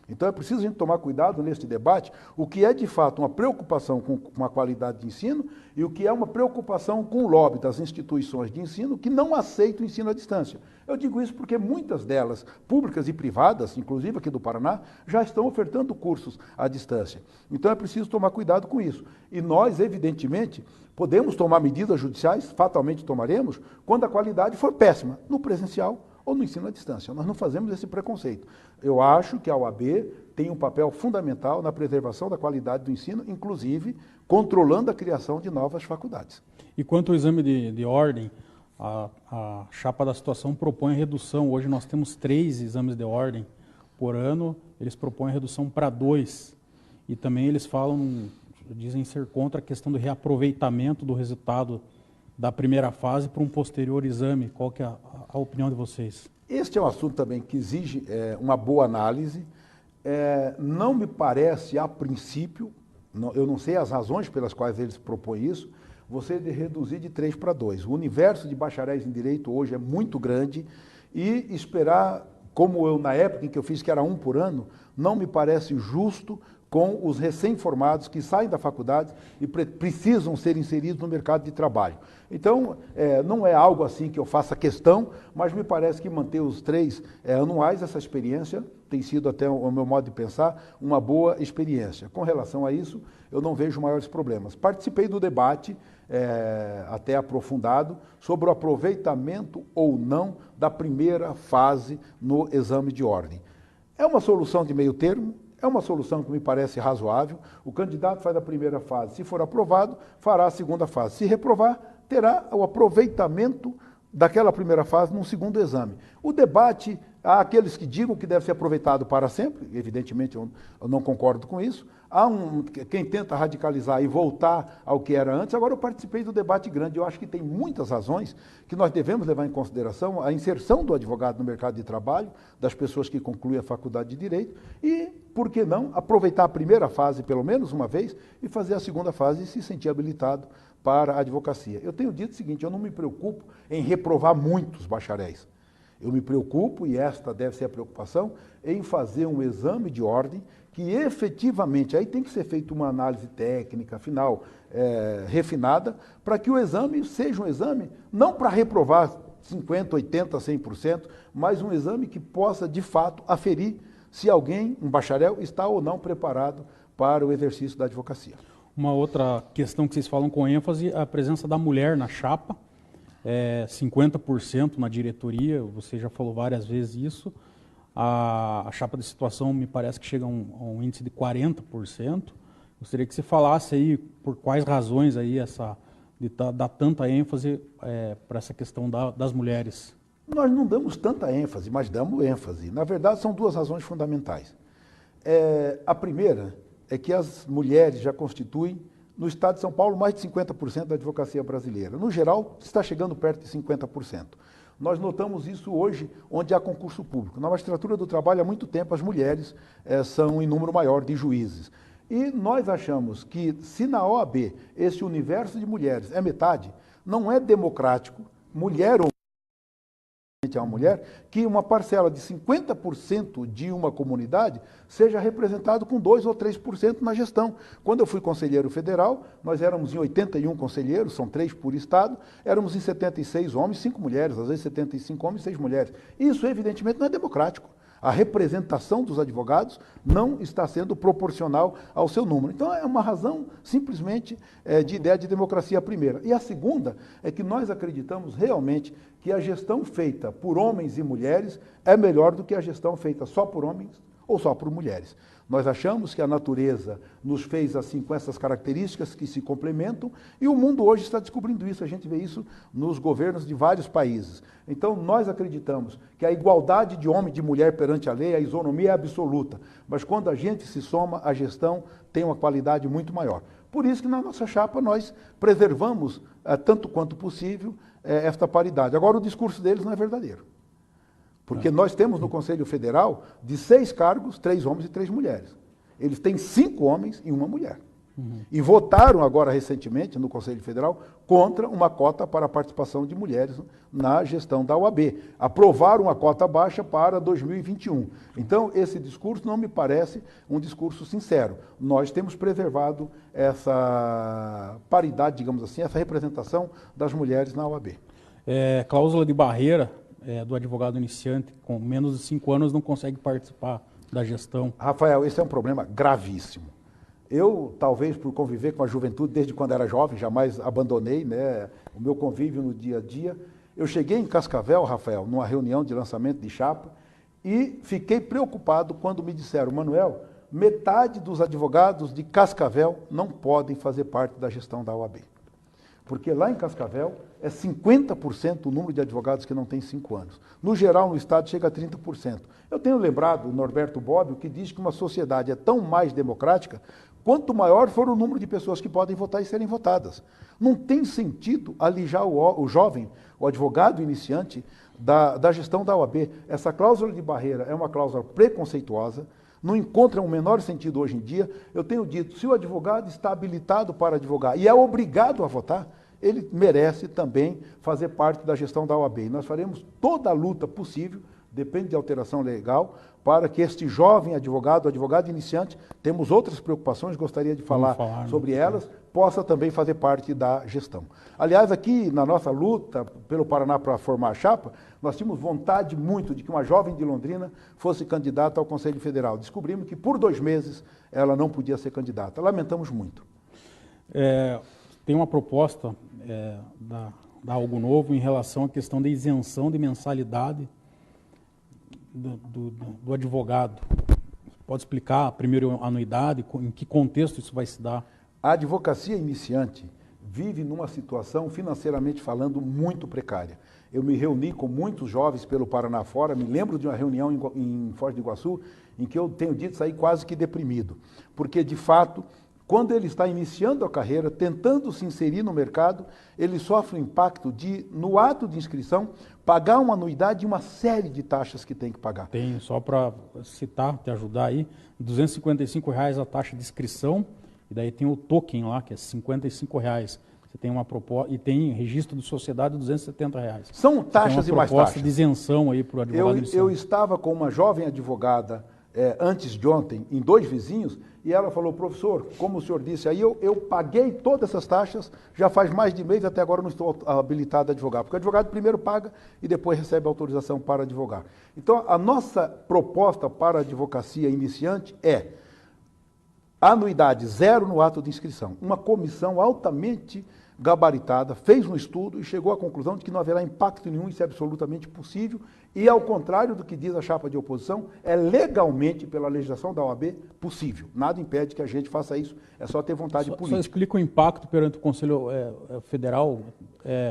Speaker 2: Então é preciso a gente tomar cuidado neste debate, o que é de fato uma preocupação com a qualidade de ensino e o que é uma preocupação com o lobby das instituições de ensino que não aceitam o ensino à distância. Eu digo isso porque muitas delas, públicas e privadas, inclusive aqui do Paraná, já estão ofertando cursos à distância. Então é preciso tomar cuidado com isso. E nós, evidentemente, podemos tomar medidas judiciais, fatalmente tomaremos, quando a qualidade for péssima, no presencial ou no ensino à distância. Nós não fazemos esse preconceito. Eu acho que a OAB tem um papel fundamental na preservação da qualidade do ensino, inclusive controlando a criação de novas faculdades.
Speaker 1: E quanto ao exame de ordem, a chapa da situação propõe a redução. Hoje nós temos 3 exames de ordem por ano, eles propõem a redução para 2. E também eles falam, dizem ser contra a questão do reaproveitamento do resultado da primeira fase para um posterior exame. Qual que é a opinião de vocês?
Speaker 2: Este é um assunto também que exige uma boa análise. Não me parece, a princípio, eu não sei as razões pelas quais eles propõem isso, você reduzir de 3 para 2. O universo de bacharéis em Direito hoje é muito grande e esperar, como eu na época em que eu fiz, que era 1 por ano, não me parece justo com os recém-formados que saem da faculdade e precisam ser inseridos no mercado de trabalho. Então, não é algo assim que eu faça questão, mas me parece que manter os 3 anuais, essa experiência tem sido, até o meu modo de pensar, uma boa experiência. Com relação a isso, eu não vejo maiores problemas. Participei do debate, até aprofundado, sobre o aproveitamento ou não da primeira fase no exame de ordem. É uma solução de meio termo, é uma solução que me parece razoável. O candidato faz a primeira fase, se for aprovado, fará a segunda fase. Se reprovar, terá o aproveitamento daquela primeira fase num segundo exame. O debate, há aqueles que digam que deve ser aproveitado para sempre, evidentemente eu não concordo com isso. Há quem tenta radicalizar e voltar ao que era antes. Agora eu participei do debate grande, eu acho que tem muitas razões que nós devemos levar em consideração a inserção do advogado no mercado de trabalho, das pessoas que concluem a faculdade de Direito e, por que não, aproveitar a primeira fase pelo menos uma vez e fazer a segunda fase e se sentir habilitado para a advocacia. Eu tenho dito o seguinte, eu não me preocupo em reprovar muitos bacharéis. Eu me preocupo, e esta deve ser a preocupação, em fazer um exame de ordem que efetivamente, aí tem que ser feita uma análise técnica, final, refinada, para que o exame seja um exame, não para reprovar 50%, 80%, 100%, mas um exame que possa, de fato, aferir se alguém, um bacharel, está ou não preparado para o exercício da advocacia.
Speaker 1: Uma outra questão que vocês falam com ênfase é a presença da mulher na chapa, 50% na diretoria, você já falou várias vezes isso. A chapa de situação me parece que chega a um índice de 40%. Gostaria que você falasse aí por quais razões aí de dar tanta ênfase para essa questão das mulheres.
Speaker 2: Nós não damos tanta ênfase, mas damos ênfase. Na verdade, são 2 razões fundamentais. A primeira é que as mulheres já constituem, no estado de São Paulo, mais de 50% da advocacia brasileira. No geral, está chegando perto de 50%. Nós notamos isso hoje, onde há concurso público. Na magistratura do trabalho, há muito tempo, as mulheres são em número maior de juízes. E nós achamos que, se na OAB esse universo de mulheres é metade, não é democrático, mulher ou a uma mulher, que uma parcela de 50% de uma comunidade seja representado com 2 ou 3% na gestão. Quando eu fui conselheiro federal, nós éramos em 81 conselheiros, são 3 por estado, éramos em 76 homens, 5 mulheres, às vezes 75 homens, 6 mulheres. Isso, evidentemente, não é democrático. A representação dos advogados não está sendo proporcional ao seu número. Então, é uma razão, simplesmente, de ideia de democracia primeira. E a segunda é que nós acreditamos realmente que a gestão feita por homens e mulheres é melhor do que a gestão feita só por homens ou só por mulheres. Nós achamos que a natureza nos fez assim, com essas características que se complementam, e o mundo hoje está descobrindo isso, a gente vê isso nos governos de vários países. Então, nós acreditamos que a igualdade de homem e de mulher perante a lei, a isonomia é absoluta, mas quando a gente se soma, a gestão tem uma qualidade muito maior. Por isso que na nossa chapa nós preservamos, tanto quanto possível, esta paridade. Agora, o discurso deles não é verdadeiro. Porque nós temos no Conselho Federal, de 6 cargos, 3 homens e 3 mulheres. Eles têm 5 homens e 1 mulher. E votaram agora recentemente no Conselho Federal contra uma cota para a participação de mulheres na gestão da OAB. Aprovaram uma cota baixa para 2021. Então, esse discurso não me parece um discurso sincero. Nós temos preservado essa paridade, digamos assim, essa representação das mulheres na OAB.
Speaker 1: Cláusula de barreira do advogado iniciante, com menos de 5 anos, não consegue participar da gestão.
Speaker 2: Rafael, esse é um problema gravíssimo. Eu, talvez por conviver com a juventude desde quando era jovem, jamais abandonei, né, o meu convívio no dia a dia. Eu cheguei em Cascavel, Rafael, numa reunião de lançamento de chapa, e fiquei preocupado quando me disseram, Manuel, metade dos advogados de Cascavel não podem fazer parte da gestão da OAB. Porque lá em Cascavel é 50% o número de advogados que não tem 5 anos. No geral, no Estado, chega a 30%. Eu tenho lembrado o Norberto Bobbio, que diz que uma sociedade é tão mais democrática quanto maior for o número de pessoas que podem votar e serem votadas. Não tem sentido alijar o jovem, o advogado iniciante, da gestão da OAB. Essa cláusula de barreira é uma cláusula preconceituosa, não encontra o menor sentido hoje em dia. Eu tenho dito, se o advogado está habilitado para advogar e é obrigado a votar, ele merece também fazer parte da gestão da OAB. E nós faremos toda a luta possível, depende de alteração legal, para que este jovem advogado, advogado iniciante, temos outras preocupações, gostaria de falar sobre elas, possa também fazer parte da gestão. Aliás, aqui na nossa luta pelo Paraná para formar a chapa, nós tínhamos vontade muito de que uma jovem de Londrina fosse candidata ao Conselho Federal. Descobrimos que por 2 meses ela não podia ser candidata. Lamentamos muito.
Speaker 1: Tem uma proposta da Algo Novo em relação à questão da isenção de mensalidade do advogado. Pode explicar, primeiro, a anuidade, em que contexto isso vai se dar?
Speaker 2: A advocacia iniciante vive numa situação, financeiramente falando, muito precária. Eu me reuni com muitos jovens pelo Paraná fora, me lembro de uma reunião em Foz do Iguaçu, em que eu tenho dito sair quase que deprimido, porque, de fato, quando ele está iniciando a carreira, tentando se inserir no mercado, ele sofre o impacto de, no ato de inscrição, pagar uma anuidade e uma série de taxas que tem que pagar.
Speaker 1: Tem, só para citar, te ajudar aí, R$ 255 a taxa de inscrição, e daí tem o token lá, que é R$ 55. Você tem uma proposta, e tem registro de sociedade de R$ 270.
Speaker 2: São taxas e mais taxas.
Speaker 1: Uma proposta de isenção aí para o advogado iniciante.
Speaker 2: Eu estava com uma jovem advogada antes de ontem, em 2 vizinhos, e ela falou, professor, como o senhor disse aí, eu paguei todas essas taxas, já faz mais de mês, até agora não estou habilitado a advogar, porque o advogado primeiro paga e depois recebe autorização para advogar. Então, a nossa proposta para a advocacia iniciante é anuidade 0 no ato de inscrição. Uma comissão altamente gabaritada, fez um estudo e chegou à conclusão de que não haverá impacto nenhum, isso é absolutamente possível, e ao contrário do que diz a chapa de oposição, é legalmente, pela legislação da OAB, possível. Nada impede que a gente faça isso, é só ter vontade política.
Speaker 1: Só explica o impacto perante o Conselho Federal.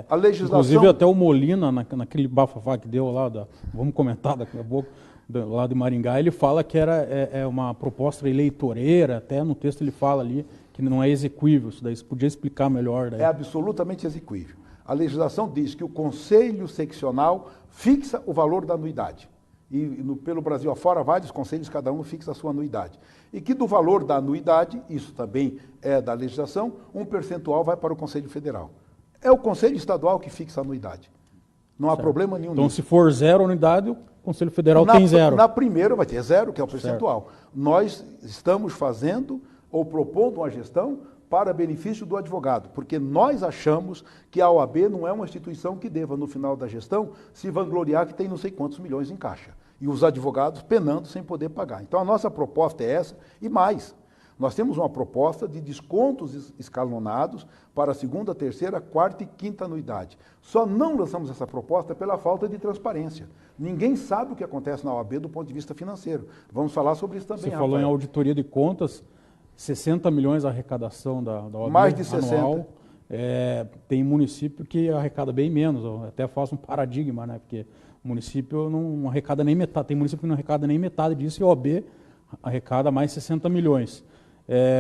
Speaker 2: A legislação...
Speaker 1: Inclusive até o Molina, naquele bafafá que deu lá, vamos comentar daqui a pouco, lá de Maringá, ele fala que é uma proposta eleitoreira, até no texto ele fala ali, que não é exequível, isso daí você podia explicar melhor. Daí.
Speaker 2: É absolutamente exequível. A legislação diz que o Conselho Seccional fixa o valor da anuidade. E pelo Brasil afora, vários conselhos, cada um fixa a sua anuidade. E que do valor da anuidade, isso também é da legislação, um percentual vai para o Conselho Federal. É o Conselho Estadual que fixa a anuidade. Não há problema nenhum
Speaker 1: então,
Speaker 2: nisso.
Speaker 1: Se for 0 anuidade, o Conselho Federal tem 0.
Speaker 2: Na primeira vai ter 0, que é o percentual. Certo. Nós estamos fazendo ou propondo uma gestão para benefício do advogado, porque nós achamos que a OAB não é uma instituição que deva, no final da gestão, se vangloriar que tem não sei quantos milhões em caixa, e os advogados penando sem poder pagar. Então a nossa proposta é essa, e mais, nós temos uma proposta de descontos escalonados para a 2ª, 3ª, 4ª e 5ª anuidade. Só não lançamos essa proposta pela falta de transparência. Ninguém sabe o que acontece na OAB do ponto de vista financeiro. Vamos falar sobre isso também,
Speaker 1: Você falou em auditoria de contas, 60 milhões a arrecadação da OAB
Speaker 2: mais de 60.
Speaker 1: Anual. Tem município que arrecada bem menos, eu até faço um paradigma, né? Porque o município não arrecada nem metade, tem município que não arrecada nem metade disso e a OAB arrecada mais 60 milhões.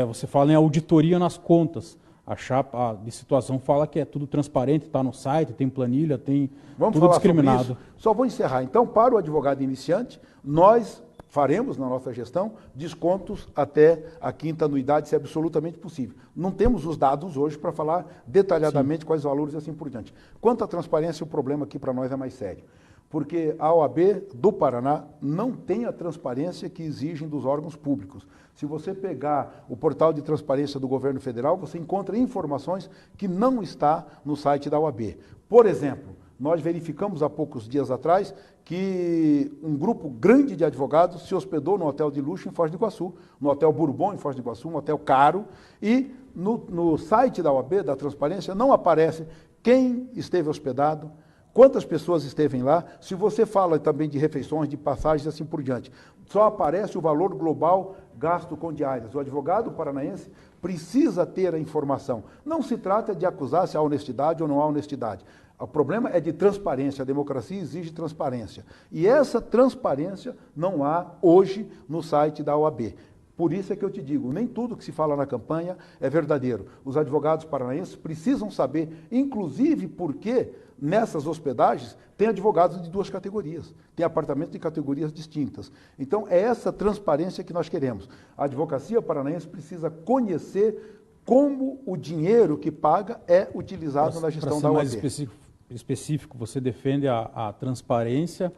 Speaker 1: Você fala em auditoria nas contas, a chapa de situação fala que é tudo transparente, está no site, tem planilha, tem tudo discriminado.
Speaker 2: Só vou encerrar. Então, para o advogado iniciante, nós faremos na nossa gestão descontos até a 5ª anuidade, se é absolutamente possível. Não temos os dados hoje para falar detalhadamente quais valores e assim por diante. Quanto à transparência, o problema aqui para nós é mais sério, porque a OAB do Paraná não tem a transparência que exigem dos órgãos públicos. Se você pegar o portal de transparência do governo federal, você encontra informações que não está no site da OAB. Por exemplo, nós verificamos há poucos dias atrás que um grupo grande de advogados se hospedou no hotel de luxo em Foz do Iguaçu, no Hotel Bourbon em Foz do Iguaçu, um hotel caro, e no site da OAB, da Transparência, não aparece quem esteve hospedado, quantas pessoas estevem lá. Se você fala também de refeições, de passagens e assim por diante, só aparece o valor global gasto com diárias. O advogado paranaense precisa ter a informação. Não se trata de acusar se há honestidade ou não há honestidade. O problema é de transparência, a democracia exige transparência. E essa transparência não há hoje no site da OAB. Por isso é que eu te digo, nem tudo que se fala na campanha é verdadeiro. Os advogados paranaenses precisam saber, inclusive porque nessas hospedagens tem advogados de 2 categorias, tem apartamentos de categorias distintas. Então é essa transparência que nós queremos. A advocacia paranaense precisa conhecer como o dinheiro que paga é utilizado na gestão da OAB.
Speaker 1: Para ser mais específico, você defende a transparência,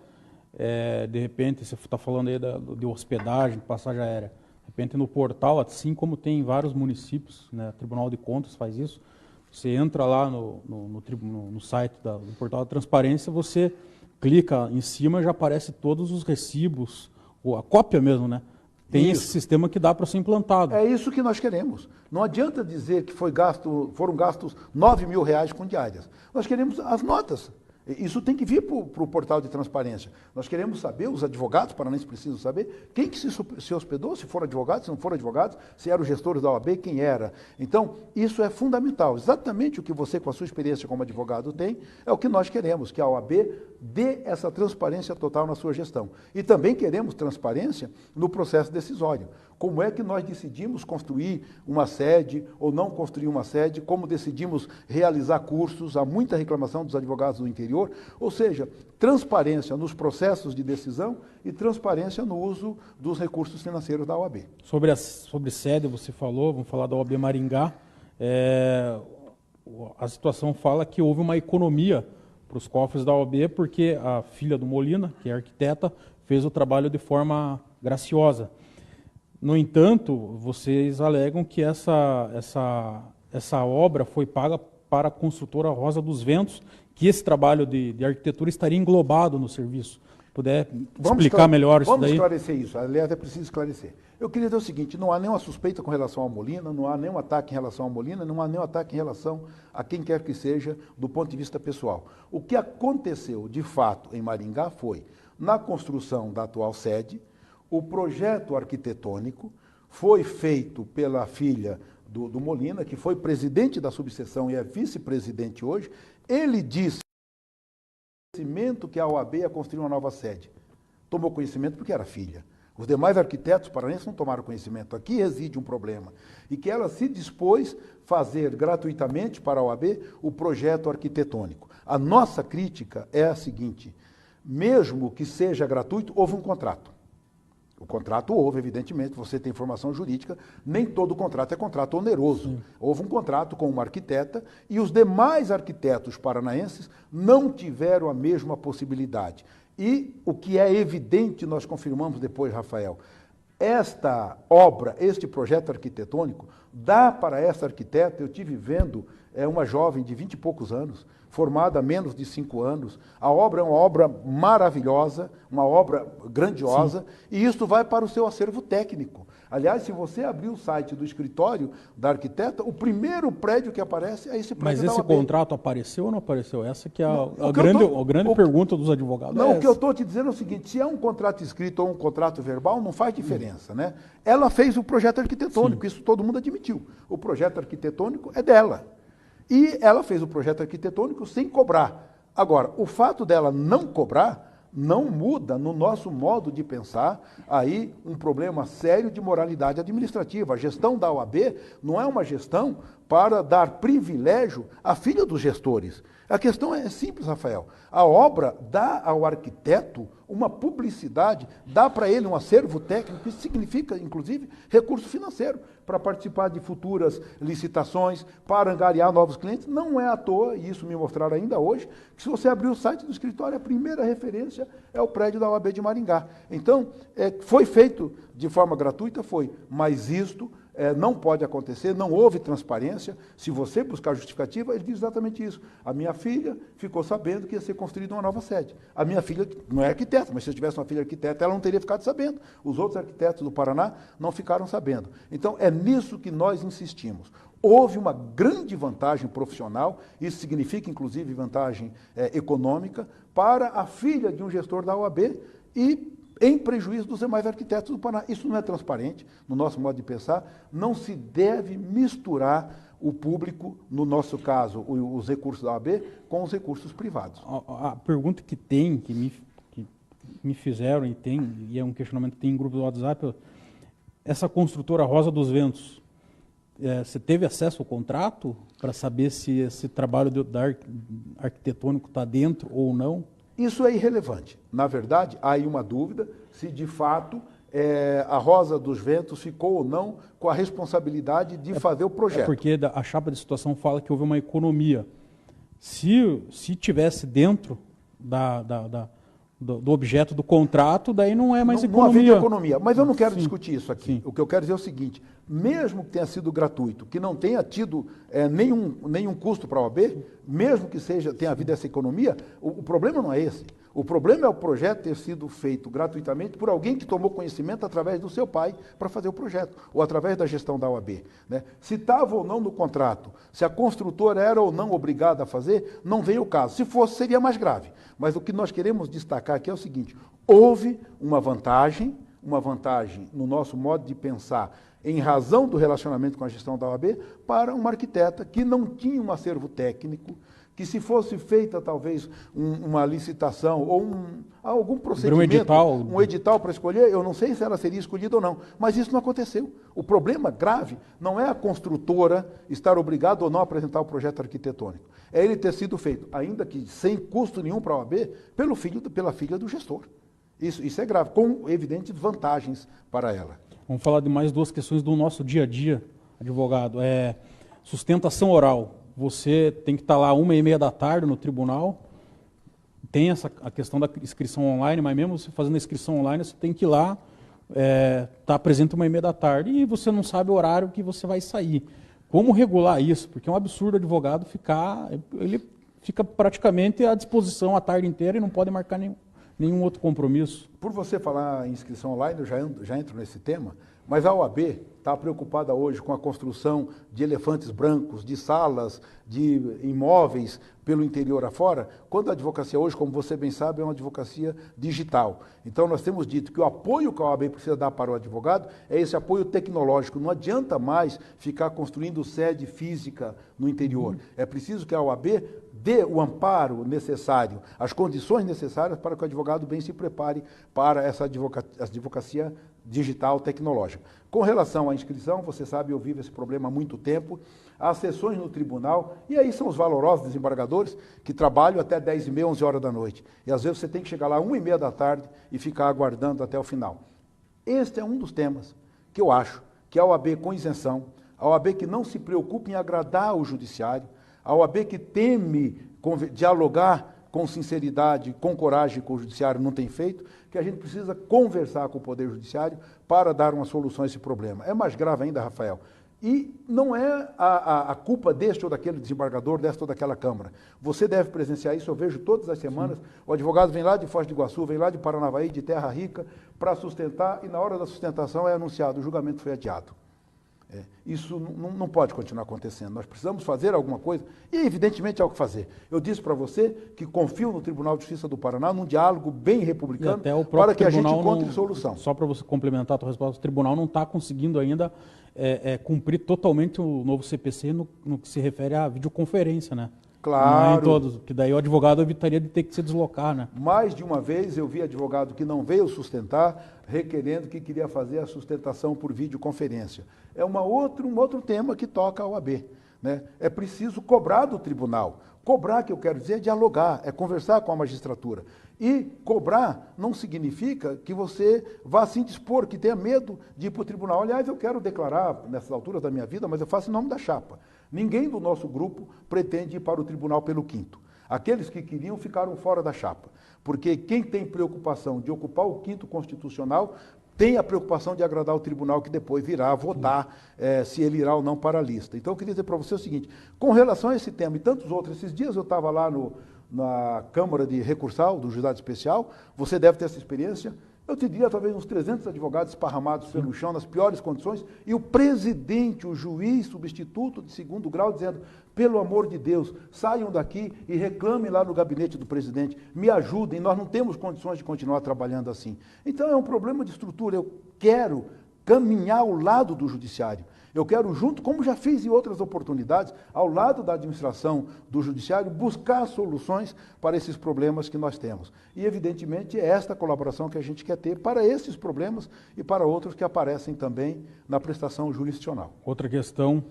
Speaker 1: de repente, você está falando aí de hospedagem, passagem aérea, de repente no portal, assim como tem em vários municípios, né, Tribunal de Contas faz isso, você entra lá no site do portal da transparência, você clica em cima, já aparece todos os recibos, ou a cópia mesmo, né? Tem esse sistema que dá para ser implantado.
Speaker 2: É isso que nós queremos. Não adianta dizer que foram gastos R$9.000 com diárias. Nós queremos as notas. Isso tem que vir para o portal de transparência. Nós queremos saber, os advogados paranaenses precisam saber, quem que se hospedou, se for advogado, se não for advogado, se eram os gestores da OAB, quem era. Então, isso é fundamental. Exatamente o que você, com a sua experiência como advogado, tem, é o que nós queremos, que a OAB dê essa transparência total na sua gestão. E também queremos transparência no processo decisório. Como é que nós decidimos construir uma sede ou não construir uma sede, como decidimos realizar cursos, há muita reclamação dos advogados do interior, ou seja, transparência nos processos de decisão e transparência no uso dos recursos financeiros da OAB.
Speaker 1: Sobre sede, você falou, vamos falar da OAB Maringá, a situação fala que houve uma economia para os cofres da OAB, porque a filha do Molina, que é arquiteta, fez o trabalho de forma graciosa. No entanto, vocês alegam que essa obra foi paga para a construtora Rosa dos Ventos, que esse trabalho de arquitetura estaria englobado no serviço. Puder explicar melhor isso daí?
Speaker 2: Vamos esclarecer isso. Aliás, é preciso esclarecer. Eu queria dizer o seguinte, não há nenhuma suspeita com relação ao Molina, não há nenhum ataque em relação ao Molina, não há nenhum ataque em relação a quem quer que seja do ponto de vista pessoal. O que aconteceu, de fato, em Maringá foi, na construção da atual sede, o projeto arquitetônico foi feito pela filha do Molina, que foi presidente da subseção e é vice-presidente hoje. Ele disse que a OAB ia construir uma nova sede. Tomou conhecimento porque era filha. Os demais arquitetos paranaenses não tomaram conhecimento. Aqui reside um problema. E que ela se dispôs a fazer gratuitamente para a OAB o projeto arquitetônico. A nossa crítica é a seguinte, mesmo que seja gratuito, houve um contrato. O contrato houve, evidentemente, você tem formação jurídica, nem todo contrato é contrato oneroso. Sim. Houve um contrato com uma arquiteta e os demais arquitetos paranaenses não tiveram a mesma possibilidade. E o que é evidente, nós confirmamos depois, Rafael, esta obra, este projeto arquitetônico, dá para essa arquiteta, eu tive vendo, uma jovem de 20 e poucos anos, formada há menos de 5 anos. A obra é uma obra maravilhosa, uma obra grandiosa, sim, e isso vai para o seu acervo técnico. Aliás, se você abrir o site do escritório da arquiteta, o primeiro prédio que aparece é esse prédio.
Speaker 1: Mas esse contrato apareceu ou não apareceu? Essa que é a grande pergunta dos advogados.
Speaker 2: Não, o que eu estou te dizendo é o seguinte, se é um contrato escrito ou um contrato verbal, não faz diferença, né? Ela fez o projeto arquitetônico, sim, isso todo mundo admitiu. O projeto arquitetônico é dela. E ela fez o projeto arquitetônico sem cobrar. Agora, o fato dela não cobrar não muda no nosso modo de pensar aí um problema sério de moralidade administrativa. A gestão da OAB não é uma gestão para dar privilégio à filha dos gestores. A questão é simples, Rafael. A obra dá ao arquiteto uma publicidade, dá para ele um acervo técnico, isso significa, inclusive, recurso financeiro para participar de futuras licitações, para angariar novos clientes. Não é à toa, e isso me mostraram ainda hoje, que se você abrir o site do escritório, a primeira referência é o prédio da OAB de Maringá. Então, foi feito de forma gratuita, foi, mas isto não pode acontecer, não houve transparência. Se você buscar justificativa, ele diz exatamente isso. A minha filha ficou sabendo que ia ser construída uma nova sede. A minha filha não é arquiteta, mas se eu tivesse uma filha arquiteta, ela não teria ficado sabendo. Os outros arquitetos do Paraná não ficaram sabendo. Então, é nisso que nós insistimos. Houve uma grande vantagem profissional, isso significa, inclusive, vantagem econômica, para a filha de um gestor da OAB e em prejuízo dos demais arquitetos do Paraná. Isso não é transparente, no nosso modo de pensar, não se deve misturar o público, no nosso caso, os recursos da OAB, com os recursos privados.
Speaker 1: A pergunta que me fizeram e é um questionamento que tem em grupo do WhatsApp, essa construtora Rosa dos Ventos, você teve acesso ao contrato para saber se esse trabalho arquitetônico está dentro ou não?
Speaker 2: Isso é irrelevante. Na verdade, há aí uma dúvida se de fato a Rosa dos Ventos ficou ou não com a responsabilidade de fazer o projeto.
Speaker 1: Porque a chapa de situação fala que houve uma economia. Se tivesse dentro do objeto do contrato, daí não é mais economia.
Speaker 2: Não havia economia. Mas eu não quero discutir isso aqui.
Speaker 1: Sim.
Speaker 2: O que eu quero dizer é o seguinte, mesmo que tenha sido gratuito, que não tenha tido nenhum custo para a OAB, mesmo que tenha havido essa economia, o problema não é esse. O problema é o projeto ter sido feito gratuitamente por alguém que tomou conhecimento através do seu pai para fazer o projeto, ou através da gestão da OAB. Né? Se estava ou não no contrato, se a construtora era ou não obrigada a fazer, não vem o caso. Se fosse, seria mais grave. Mas o que nós queremos destacar aqui é o seguinte, houve uma vantagem no nosso modo de pensar, em razão do relacionamento com a gestão da OAB, para uma arquiteta que não tinha um acervo técnico, que se fosse feita talvez uma licitação ou algum procedimento, um edital para escolher, eu não sei se ela seria escolhida ou não, mas isso não aconteceu. O problema grave não é a construtora estar obrigada ou não a apresentar o projeto arquitetônico, é ele ter sido feito, ainda que sem custo nenhum para a OAB, pela filha do gestor. Isso é grave, com evidentes vantagens para ela.
Speaker 1: Vamos falar de mais duas questões do nosso dia a dia, advogado. Sustentação oral. Você tem que estar lá 1h30 da tarde no tribunal, tem a questão da inscrição online, mas mesmo você fazendo a inscrição online, você tem que ir lá, estar presente 1h30 da tarde e você não sabe o horário que você vai sair. Como regular isso? Porque é um absurdo o advogado ele fica praticamente à disposição a tarde inteira e não pode marcar nenhum outro compromisso.
Speaker 2: Por você falar em inscrição online, eu já entro nesse tema, mas a OAB está preocupada hoje com a construção de elefantes brancos, de salas, de imóveis pelo interior afora, quando a advocacia hoje, como você bem sabe, é uma advocacia digital. Então nós temos dito que o apoio que a OAB precisa dar para o advogado é esse apoio tecnológico. Não adianta mais ficar construindo sede física no interior. É preciso que a OAB dê o amparo necessário, as condições necessárias para que o advogado bem se prepare para essa advocacia digital tecnológica. Com relação à inscrição, você sabe, eu vivo esse problema há muito tempo, as sessões no tribunal, e aí são os valorosos desembargadores que trabalham até 10h30, 11 horas da noite. E às vezes você tem que chegar lá 1h30 da tarde e ficar aguardando até o final. Este é um dos temas que eu acho que a OAB com isenção, a OAB que não se preocupa em agradar o judiciário, a OAB que teme dialogar com sinceridade, com coragem com o judiciário, não tem feito, que a gente precisa conversar com o Poder Judiciário para dar uma solução a esse problema. É mais grave ainda, Rafael. E não é a culpa deste ou daquele desembargador, desta ou daquela Câmara. Você deve presenciar isso, eu vejo todas as semanas, o advogado vem lá de Foz do Iguaçu, vem lá de Paranavaí, de Terra Rica, para sustentar, e na hora da sustentação é anunciado, o julgamento foi adiado. Isso não pode continuar acontecendo. Nós precisamos fazer alguma coisa e, evidentemente, há o que fazer. Eu disse para você que confio no Tribunal de Justiça do Paraná num diálogo bem republicano para que a gente encontre solução.
Speaker 1: Só para você complementar a tua resposta, o Tribunal não está conseguindo ainda cumprir totalmente o novo CPC no que se refere à videoconferência, né?
Speaker 2: Claro.
Speaker 1: Não é em todos, que daí o advogado evitaria de ter que se deslocar, né?
Speaker 2: Mais de uma vez eu vi advogado que não veio sustentar, requerendo que queria fazer a sustentação por videoconferência. É um outro tema que toca a OAB. Né? É preciso cobrar do tribunal. Cobrar, que eu quero dizer, é dialogar, é conversar com a magistratura. E cobrar não significa que você vá se indispor, que tenha medo de ir para o tribunal. Aliás, eu quero declarar, nessas alturas da minha vida, mas eu faço em nome da chapa. Ninguém do nosso grupo pretende ir para o tribunal pelo quinto. Aqueles que queriam ficaram fora da chapa. Porque quem tem preocupação de ocupar o quinto constitucional tem a preocupação de agradar o tribunal que depois virá votar se ele irá ou não para a lista. Então, eu queria dizer para você o seguinte, com relação a esse tema e tantos outros, esses dias eu estava lá na Câmara de Recursal, do Juizado Especial, você deve ter essa experiência, eu te diria talvez uns 300 advogados esparramados pelo chão, nas piores condições, e o presidente, o juiz substituto de segundo grau, dizendo, pelo amor de Deus, saiam daqui e reclamem lá no gabinete do presidente, me ajudem, nós não temos condições de continuar trabalhando assim. Então é um problema de estrutura, eu quero caminhar ao lado do judiciário. Eu quero junto, como já fiz em outras oportunidades, ao lado da administração do judiciário, buscar soluções para esses problemas que nós temos. E, evidentemente, é esta colaboração que a gente quer ter para esses problemas e para outros que aparecem também na prestação jurisdicional.
Speaker 1: Outra questão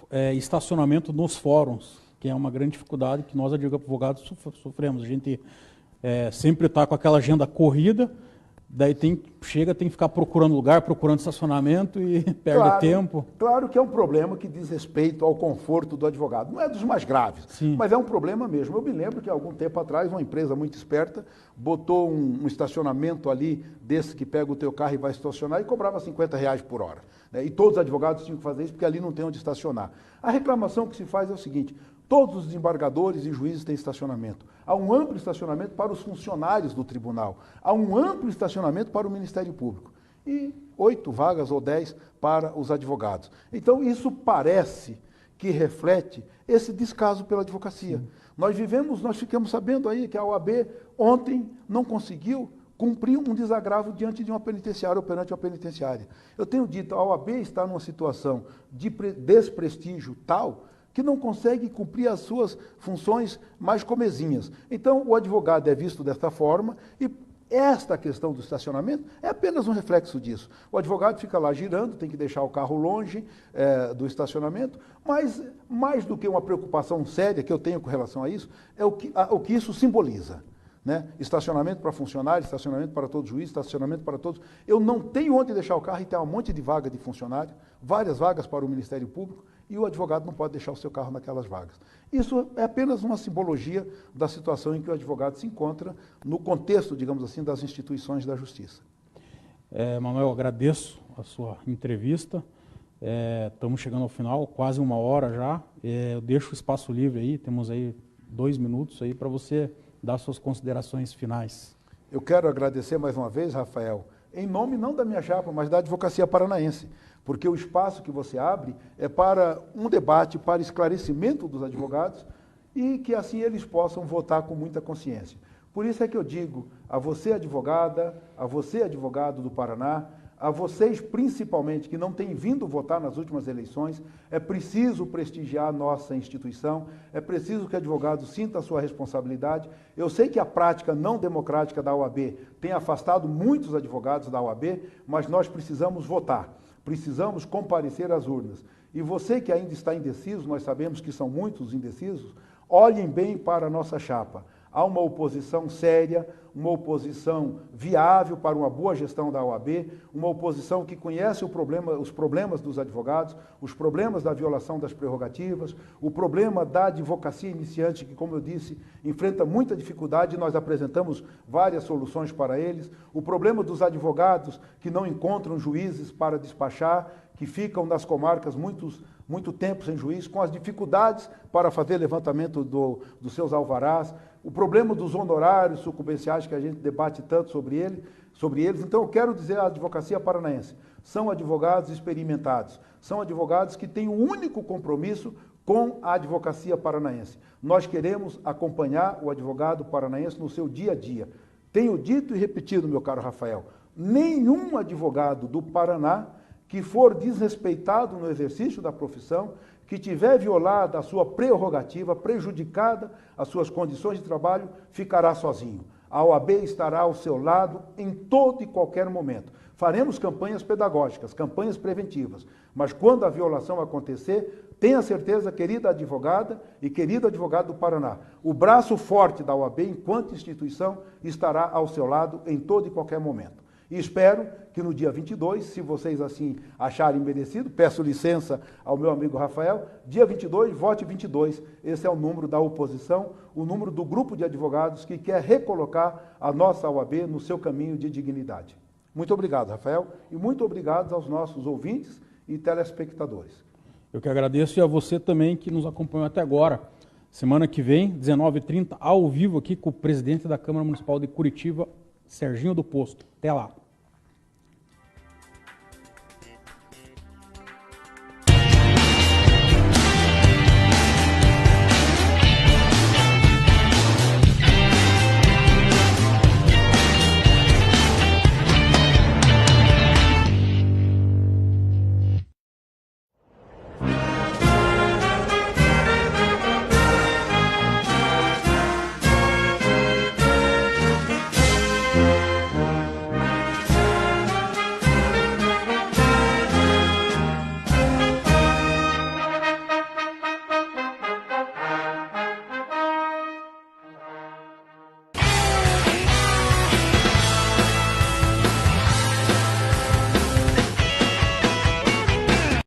Speaker 1: é estacionamento nos fóruns, que é uma grande dificuldade que nós, advogados, sofremos. A gente sempre está com aquela agenda corrida, daí tem que ficar procurando lugar, procurando estacionamento e perde tempo.
Speaker 2: Claro que é um problema que diz respeito ao conforto do advogado. Não é dos mais graves,
Speaker 1: Sim.
Speaker 2: Mas é um problema mesmo. Eu me lembro que, algum tempo atrás, uma empresa muito esperta botou um estacionamento ali, desse que pega o teu carro e vai estacionar, e cobrava R$50 por hora. Né? E todos os advogados tinham que fazer isso, porque ali não tem onde estacionar. A reclamação que se faz é o seguinte: todos os desembargadores e juízes têm estacionamento. Há um amplo estacionamento para os funcionários do tribunal. Há um amplo estacionamento para o Ministério Público. E 8 vagas ou 10 para os advogados. Então, isso parece que reflete esse descaso pela advocacia. Sim. Nós ficamos sabendo aí que a OAB ontem não conseguiu cumprir um desagravo diante de uma penitenciária ou perante uma penitenciária. Eu tenho dito, a OAB está numa situação de desprestígio tal que não consegue cumprir as suas funções mais comezinhas. Então, o advogado é visto desta forma e esta questão do estacionamento é apenas um reflexo disso. O advogado fica lá girando, tem que deixar o carro longe do estacionamento, mas mais do que uma preocupação séria que eu tenho com relação a isso, é o que isso simboliza. Né? Estacionamento para funcionários, estacionamento para todos os juízes, estacionamento para todos. Eu não tenho onde deixar o carro e tem um monte de vaga de funcionário, várias vagas para o Ministério Público, e o advogado não pode deixar o seu carro naquelas vagas. Isso é apenas uma simbologia da situação em que o advogado se encontra no contexto, digamos assim, das instituições da justiça.
Speaker 1: Manuel, agradeço a sua entrevista. Estamos chegando ao final, quase 1 hora já. Eu deixo o espaço livre aí, temos aí 2 minutos aí para você dar suas considerações finais.
Speaker 2: Eu quero agradecer mais uma vez, Rafael, em nome não da minha chapa, mas da Advocacia Paranaense, porque o espaço que você abre é para um debate, para esclarecimento dos advogados e que assim eles possam votar com muita consciência. Por isso é que eu digo a você, advogada, a você, advogado do Paraná, a vocês principalmente que não têm vindo votar nas últimas eleições, é preciso prestigiar a nossa instituição, é preciso que o advogado sinta a sua responsabilidade. Eu sei que a prática não democrática da OAB tem afastado muitos advogados da OAB, mas nós precisamos votar, precisamos comparecer às urnas. E você que ainda está indeciso, nós sabemos que são muitos indecisos, olhem bem para a nossa chapa. Há uma oposição séria, uma oposição viável para uma boa gestão da OAB, uma oposição que conhece os problemas dos advogados, os problemas da violação das prerrogativas, o problema da advocacia iniciante, que, como eu disse, enfrenta muita dificuldade e nós apresentamos várias soluções para eles, o problema dos advogados que não encontram juízes para despachar, que ficam nas comarcas muito tempo sem juiz, com as dificuldades para fazer levantamento dos seus alvarás, o problema dos honorários sucumbenciais, que a gente debate tanto sobre eles. Então, eu quero dizer à advocacia paranaense, são advogados experimentados, são advogados que têm um único compromisso com a advocacia paranaense. Nós queremos acompanhar o advogado paranaense no seu dia a dia. Tenho dito e repetido, meu caro Rafael, nenhum advogado do Paraná que for desrespeitado no exercício da profissão, que tiver violada a sua prerrogativa, prejudicada as suas condições de trabalho, ficará sozinho. A OAB estará ao seu lado em todo e qualquer momento. Faremos campanhas pedagógicas, campanhas preventivas, mas quando a violação acontecer, tenha certeza, querida advogada e querido advogado do Paraná, o braço forte da OAB, enquanto instituição, estará ao seu lado em todo e qualquer momento. E espero que no dia 22, se vocês assim acharem merecido, peço licença ao meu amigo Rafael, dia 22, vote 22. Esse é o número da oposição, o número do grupo de advogados que quer recolocar a nossa OAB no seu caminho de dignidade. Muito obrigado, Rafael, e muito obrigado aos nossos ouvintes e telespectadores.
Speaker 1: Eu que agradeço e a você também que nos acompanhou até agora. Semana que vem, 19h30, ao vivo aqui com o presidente da Câmara Municipal de Curitiba, Serginho do Posto. Até lá.